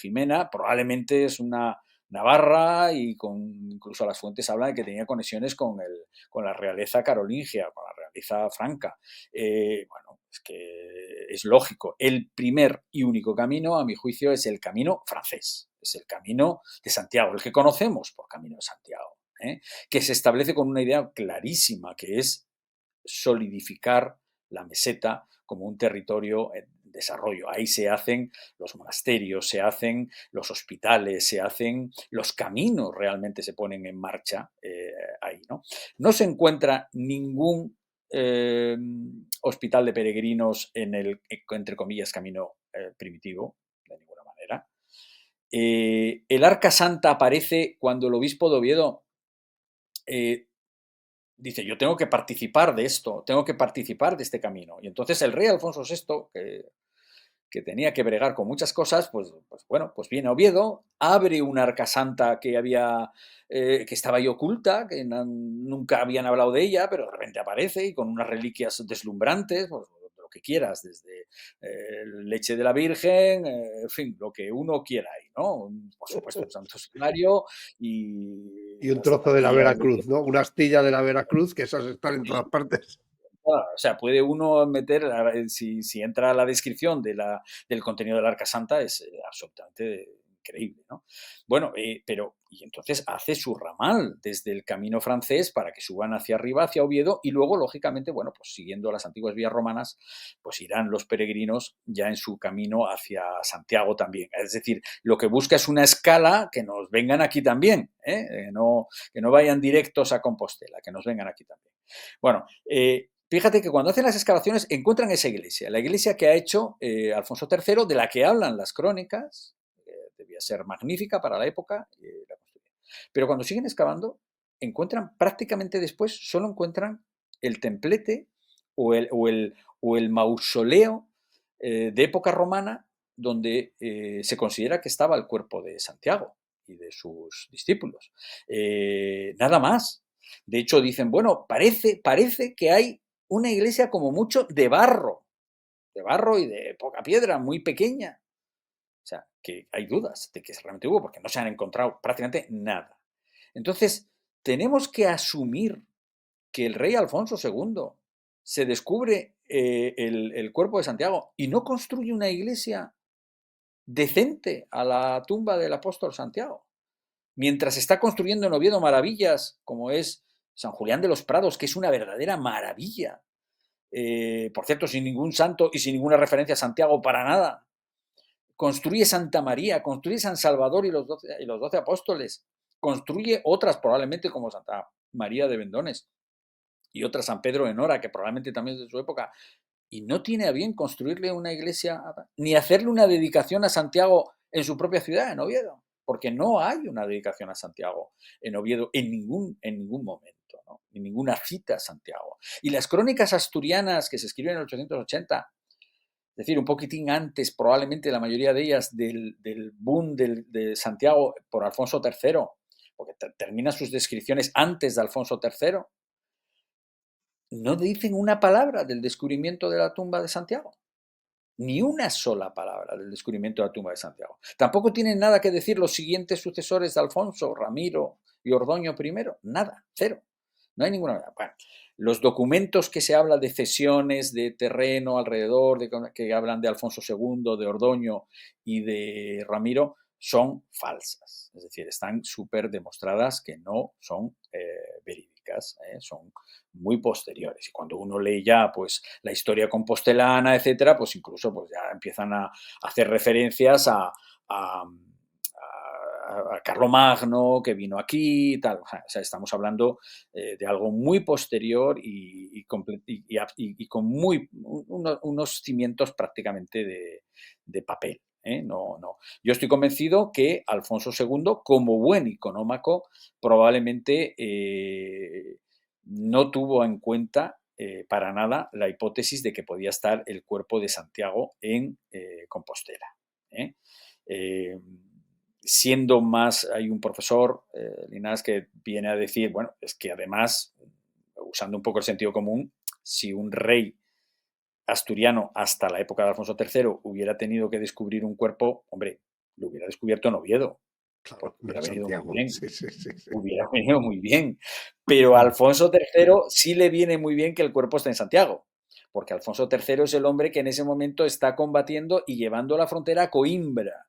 S2: Jimena, probablemente es una navarra y incluso las fuentes hablan de que tenía conexiones con la realeza carolingia, con la realeza franca. Bueno, es que es lógico. El primer y único camino, a mi juicio, es el camino francés, es el camino de Santiago, el que conocemos por Camino de Santiago, que se establece con una idea clarísima, que es solidificar la meseta como un territorio en desarrollo. Ahí se hacen los monasterios, se hacen los hospitales, se hacen los caminos, realmente se ponen en marcha ahí. No se encuentra ningún hospital de peregrinos en el, entre comillas, camino primitivo, de ninguna manera. El Arca Santa aparece cuando el obispo de Oviedo dice, yo tengo que participar de esto, tengo que participar de este camino. Y entonces el rey Alfonso VI, que tenía que bregar con muchas cosas, pues bueno, pues viene a Oviedo, abre una arca santa que estaba ahí oculta, que nunca habían hablado de ella, pero de repente aparece y con unas reliquias deslumbrantes, pues lo que quieras, desde leche de la Virgen, en fin, lo que uno quiera ahí, ¿no? Por supuesto, un santo sudario
S1: Y
S2: y
S1: un
S2: las
S1: trozo de la
S2: zapatillas
S1: Veracruz, ¿no? Una astilla de la Veracruz, que esas están en todas partes.
S2: o sea, puede uno meter, si entra a la descripción del contenido del Arca Santa, es absolutamente increíble, ¿no? Bueno, y entonces hace su ramal desde el camino francés para que suban hacia arriba, hacia Oviedo, y luego, lógicamente, bueno, pues siguiendo las antiguas vías romanas, pues irán los peregrinos ya en su camino hacia Santiago también. Es decir, lo que busca es una escala que nos vengan aquí también, que no vayan directos a Compostela, que nos vengan aquí también. Bueno, fíjate que cuando hacen las excavaciones encuentran esa iglesia, la iglesia que ha hecho Alfonso III, de la que hablan las crónicas, debía ser magnífica para la época, la pero cuando siguen excavando, encuentran prácticamente después, solo encuentran el templete o el mausoleo de época romana donde se considera que estaba el cuerpo de Santiago y de sus discípulos. Nada más. De hecho, dicen, bueno, parece que hay una iglesia como mucho de barro y de poca piedra, muy pequeña. O sea, que hay dudas de que realmente hubo, porque no se han encontrado prácticamente nada. Entonces, tenemos que asumir que el rey Alfonso II se descubre el cuerpo de Santiago y no construye una iglesia decente a la tumba del apóstol Santiago. Mientras está construyendo en Oviedo maravillas, como es San Julián de los Prados, que es una verdadera maravilla. Por cierto, sin ningún santo y sin ninguna referencia a Santiago para nada. Construye Santa María, construye San Salvador y los 12 apóstoles. Construye otras probablemente como Santa María de Vendones y otra San Pedro de Nora, que probablemente también es de su época. Y no tiene a bien construirle una iglesia ni hacerle una dedicación a Santiago en su propia ciudad, en Oviedo, porque no hay una dedicación a Santiago en Oviedo en ningún momento, ¿no? Ni ninguna cita a Santiago. Y las crónicas asturianas que se escriben en el 880, es decir, un poquitín antes, probablemente la mayoría de ellas, del boom de Santiago por Alfonso III, porque termina sus descripciones antes de Alfonso III, no dicen una palabra del descubrimiento de la tumba de Santiago. Ni una sola palabra del descubrimiento de la tumba de Santiago. Tampoco tienen nada que decir los siguientes sucesores de Alfonso, Ramiro y Ordoño primero. Nada, cero. No hay ninguna. Bueno, los documentos que se habla de cesiones de terreno alrededor, que hablan de Alfonso II, de Ordoño y de Ramiro, son falsas. Es decir, están súper demostradas que no son verídicas, son muy posteriores. Y cuando uno lee ya pues la historia compostelana, etcétera, pues incluso pues ya empiezan a hacer referencias a Carlomagno, que vino aquí y tal. O sea, estamos hablando de algo muy posterior y con unos cimientos prácticamente de papel. No, no. Yo estoy convencido que Alfonso II, como buen iconómaco, probablemente no tuvo en cuenta para nada la hipótesis de que podía estar el cuerpo de Santiago en Compostela. ¿eh? Eh, Siendo más, hay un profesor, Linares, que viene a decir, bueno, es que además, usando un poco el sentido común, si un rey asturiano hasta la época de Alfonso III hubiera tenido que descubrir un cuerpo, hombre, lo hubiera descubierto en Oviedo,
S1: Claro,
S2: porque
S1: no
S2: hubiera
S1: en
S2: venido muy
S1: Santiago.
S2: bien,
S1: Sí, sí, sí, sí.
S2: hubiera venido muy bien. Pero a Alfonso III sí le viene muy bien que el cuerpo esté en Santiago, porque Alfonso III es el hombre que en ese momento está combatiendo y llevando la frontera a Coimbra.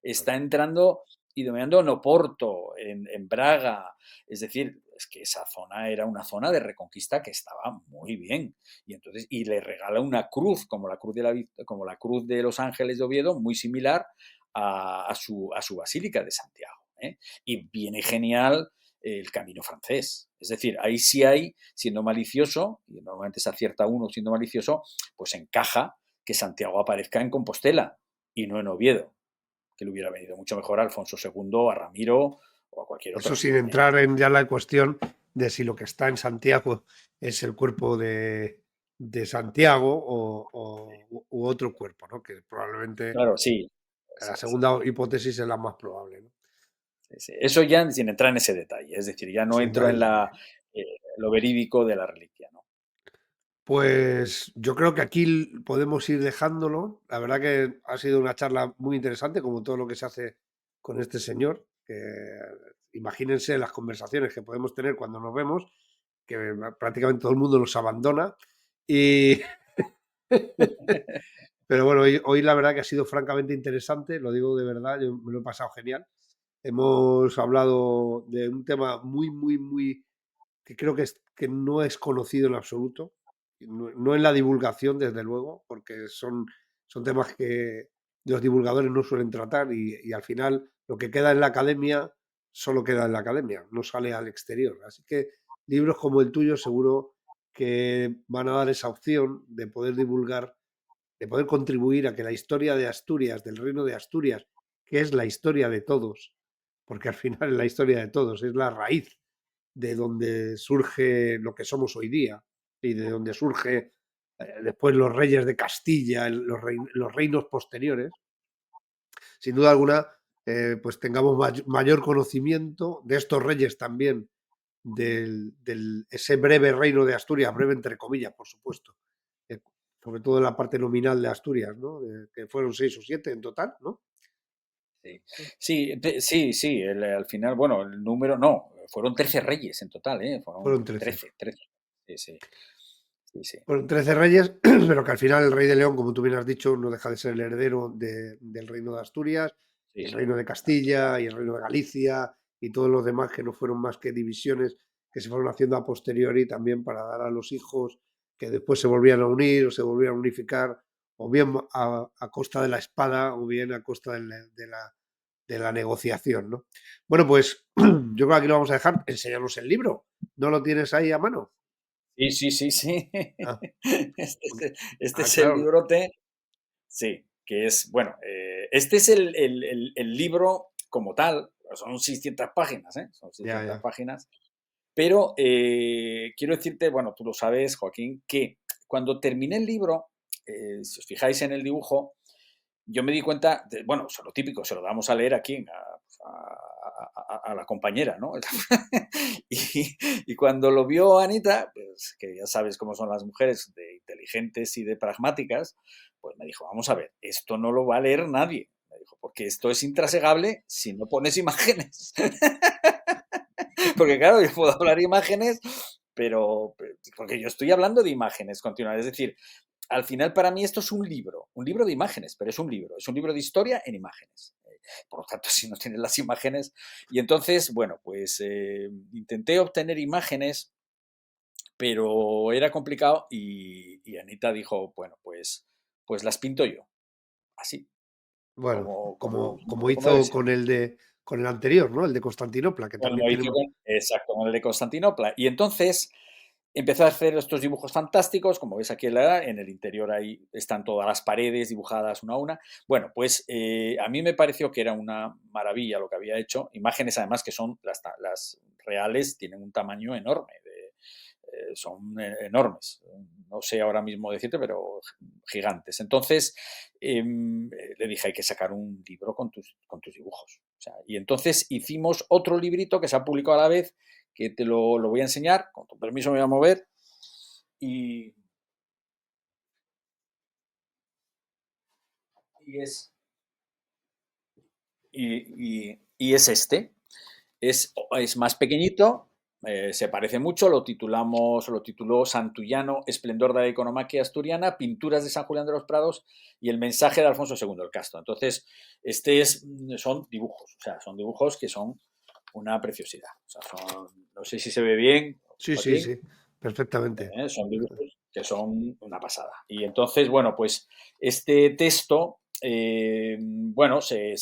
S2: Está entrando y dominando en Oporto, en Braga. Es decir, es que esa zona era una zona de reconquista que estaba muy bien. Y entonces, y le regala una cruz, como la cruz de los Ángeles de Oviedo, muy similar a su Basílica de Santiago. Y viene genial el camino francés. Es decir, ahí sí hay, siendo malicioso, y normalmente se acierta uno siendo malicioso, pues encaja que Santiago aparezca en Compostela y no en Oviedo, que le hubiera venido mucho mejor a Alfonso II, a Ramiro o a cualquier
S1: Eso
S2: otro.
S1: sin entrar en ya la cuestión de si lo que está en Santiago es el cuerpo de Santiago u otro cuerpo, ¿no? Que probablemente
S2: Claro, sí.
S1: la
S2: Sí, sí,
S1: segunda hipótesis es la más probable, ¿no?
S2: sí, sí. Eso ya sin entrar en ese detalle, es decir, ya no
S1: Sin
S2: entro
S1: entrar
S2: en
S1: en detalle.
S2: lo verídico de la reliquia, ¿no?
S1: Pues yo creo que aquí podemos ir dejándolo. La verdad que ha sido una charla muy interesante, como todo lo que se hace con este señor. Imagínense las conversaciones que podemos tener cuando nos vemos, que prácticamente todo el mundo nos abandona. Y pero bueno, hoy la verdad que ha sido francamente interesante, lo digo de verdad, yo me lo he pasado genial. Hemos hablado de un tema muy, muy, muy que creo que no es conocido en absoluto, no en la divulgación, desde luego, porque son temas que los divulgadores no suelen tratar y al final lo que queda en la academia solo queda en la academia, no sale al exterior. Así que libros como el tuyo seguro que van a dar esa opción de poder divulgar, de poder contribuir a que la historia de Asturias, del reino de Asturias, que es la historia de todos, porque al final es la historia de todos, es la raíz de donde surge lo que somos hoy día y de donde surge después los reyes de Castilla, los reinos posteriores, sin duda alguna, pues tengamos mayor conocimiento de estos reyes también, ese breve reino de Asturias, breve entre comillas, por supuesto, eh, sobre todo en la parte nominal de Asturias, ¿no? Que fueron 6 o 7 en total, ¿no?
S2: Sí, sí, sí, sí, al final, bueno, el número no, fueron 13 reyes en total,
S1: Fueron
S2: fueron
S1: 13.
S2: 13. Sí, sí, sí, sí,
S1: Fueron 13 reyes, pero que al final el rey de León, como tú bien has dicho, no deja de ser el heredero del reino de Asturias, y
S2: sí,
S1: el
S2: sí,
S1: reino de Castilla, y el reino de Galicia, y todos los demás que no fueron más que divisiones que se fueron haciendo a posteriori también para dar a los hijos que después se volvían a unir o se volvían a unificar, o bien a costa de la espada, o bien a costa de la negociación, ¿no? Bueno, pues yo creo que aquí lo vamos a dejar. Enseñarnos el libro. ¿No lo tienes ahí a mano?
S2: sí, sí, sí, sí.
S1: Ah,
S2: Este es el
S1: claro.
S2: librote. Sí, que es, bueno, este es el libro como tal, son 600 páginas, ¿eh? Son
S1: Ya,
S2: 600
S1: ya.
S2: páginas, pero quiero decirte, bueno, tú lo sabes, Joaquín, que cuando terminé el libro, si os fijáis en el dibujo, yo me di cuenta, bueno, eso es lo típico, se lo damos a leer a quién, a la compañera, ¿no? Y cuando lo vio Anita, pues que ya sabes cómo son las mujeres, de inteligentes y de pragmáticas, pues me dijo, vamos a ver, esto no lo va a leer nadie. Me dijo, porque esto es intrasegable si no pones imágenes. Porque claro, yo puedo hablar de imágenes, pero porque yo estoy hablando de imágenes continuamente. Es decir, al final para mí esto es un libro de imágenes, pero es un libro de historia en imágenes. Por lo tanto, si no tienes las imágenes. Y entonces, bueno, pues intenté obtener imágenes, pero era complicado y Anita dijo, bueno, pues las pinto yo, así,
S1: Bueno, como
S2: como debe
S1: hizo
S2: ser.
S1: con el anterior, ¿no? El de Constantinopla, que también
S2: Como
S1: tiene...
S2: hizo exacto, con el de Constantinopla. Y entonces empezó a hacer estos dibujos fantásticos, como ves aquí en el interior ahí están todas las paredes dibujadas una a una. Bueno, pues a mí me pareció que era una maravilla lo que había hecho. Imágenes además que son las reales, tienen un tamaño enorme, son enormes. No sé ahora mismo decirte, pero gigantes. Entonces le dije, hay que sacar un libro con tus dibujos. O sea, y entonces hicimos otro librito que se ha publicado a la vez, que te lo voy a enseñar. Con tu permiso me voy a mover. Y, y es, y es este. Es más pequeñito, se parece mucho, lo tituló Santullano, Esplendor de la Economaquia Asturiana, Pinturas de San Julián de los Prados y el mensaje de Alfonso II el Casto. Entonces, son dibujos, o sea, son dibujos que son una preciosidad. O sea, no sé si se ve bien,
S1: Sí, sí,
S2: Joaquín,
S1: sí, perfectamente.
S2: son dibujos que son una pasada. Y entonces, bueno, pues este texto, bueno, se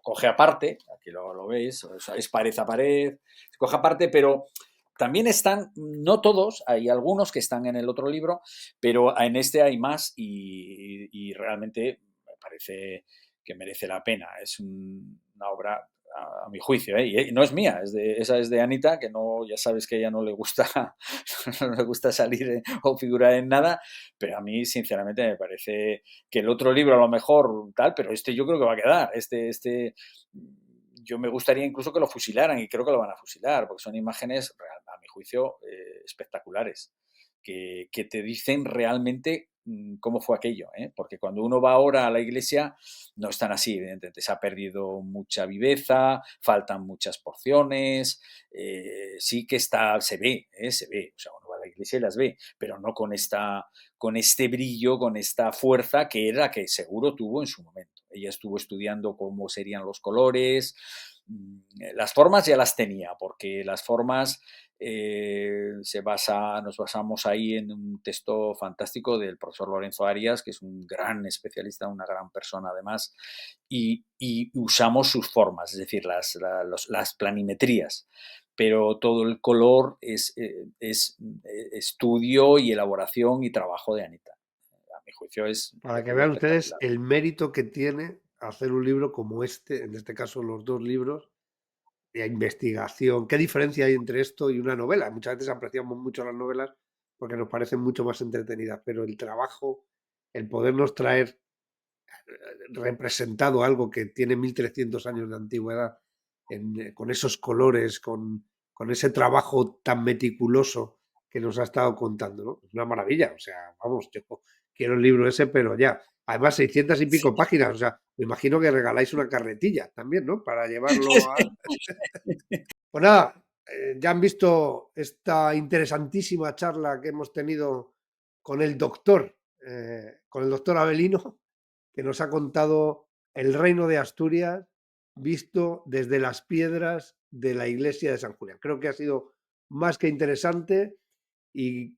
S2: coge aparte, aquí lo veis, o sea, es pared a pared, se coge aparte, pero también están, no todos, hay algunos que están en el otro libro, pero en este hay más y realmente me parece que merece la pena. Es una obra a mi juicio, ¿eh? Y no es mía, esa es de Anita, que no, ya sabes que a ella no le gusta, no le gusta salir o figurar en nada, pero a mí sinceramente me parece que el otro libro a lo mejor tal, pero este yo creo que va a quedar, yo me gustaría incluso que lo fusilaran y creo que lo van a fusilar, porque son imágenes, a mi juicio, espectaculares, que te dicen realmente cómo fue aquello, ¿eh? Porque cuando uno va ahora a la iglesia no están así, evidentemente, se ha perdido mucha viveza, faltan muchas porciones, sí que se ve, o sea, uno va a la iglesia y las ve, pero no con este brillo, con esta fuerza que era que seguro tuvo en su momento. Ella estuvo estudiando cómo serían los colores, las formas ya las tenía, porque las formas nos basamos ahí en un texto fantástico del profesor Lorenzo Arias, que es un gran especialista, una gran persona además, y usamos sus formas, es decir, las planimetrías, pero todo el color es estudio y elaboración y trabajo de Anita. A mi juicio es,
S1: Para
S2: ya
S1: que
S2: te digo,
S1: vean ustedes
S2: espectacular.
S1: el mérito que tiene hacer un libro como este, en este caso los dos libros, de investigación. ¿Qué diferencia hay entre esto y una novela? Muchas veces apreciamos mucho las novelas porque nos parecen mucho más entretenidas, pero el trabajo, el podernos traer representado algo que tiene 1300 años de antigüedad, con esos colores, con ese trabajo tan meticuloso que nos ha estado contando, ¿no? Es una maravilla, o sea, vamos, yo quiero el libro ese, pero ya. Además, 600 y pico páginas, o sea, me imagino que regaláis una carretilla también, ¿no? Para llevarlo a... Pues nada, ya han visto esta interesantísima charla que hemos tenido con el doctor Avelino, que nos ha contado el reino de Asturias visto desde las piedras de la iglesia de San Julián. Creo que ha sido más que interesante y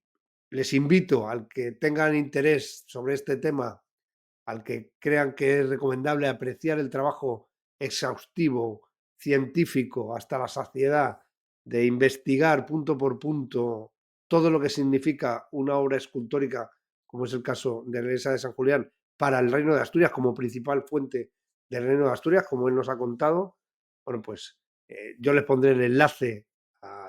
S1: les invito al que tengan interés sobre este tema, al que crean que es recomendable apreciar el trabajo exhaustivo, científico, hasta la saciedad, de investigar punto por punto todo lo que significa una obra escultórica, como es el caso de la iglesia de San Julián, para el Reino de Asturias como principal fuente del Reino de Asturias, como él nos ha contado. Bueno, pues yo les pondré el enlace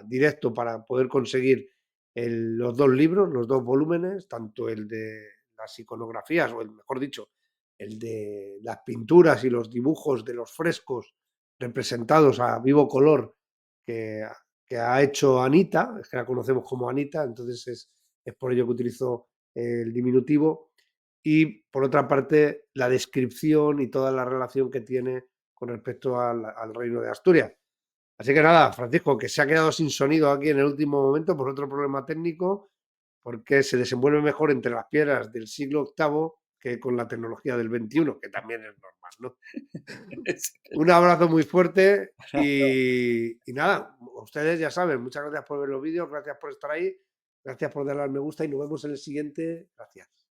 S1: directo para poder conseguir los dos libros, los dos volúmenes, tanto el de las iconografías, o el, mejor dicho, el de las pinturas y los dibujos de los frescos representados a vivo color que, que ha hecho Anita, es que la conocemos como Anita, entonces es por ello que utilizo el diminutivo. Y por otra parte, la descripción y toda la relación que tiene con respecto al reino de Asturias. Así que nada, Francisco, que se ha quedado sin sonido aquí en el último momento por otro problema técnico, porque se desenvuelve mejor entre las piedras del siglo octavo que con la tecnología del XXI, que también es normal, ¿no? Un abrazo muy fuerte y nada, ustedes ya saben, muchas gracias por ver los vídeos, gracias por estar ahí, gracias por darle al me gusta y nos vemos en el siguiente. Gracias.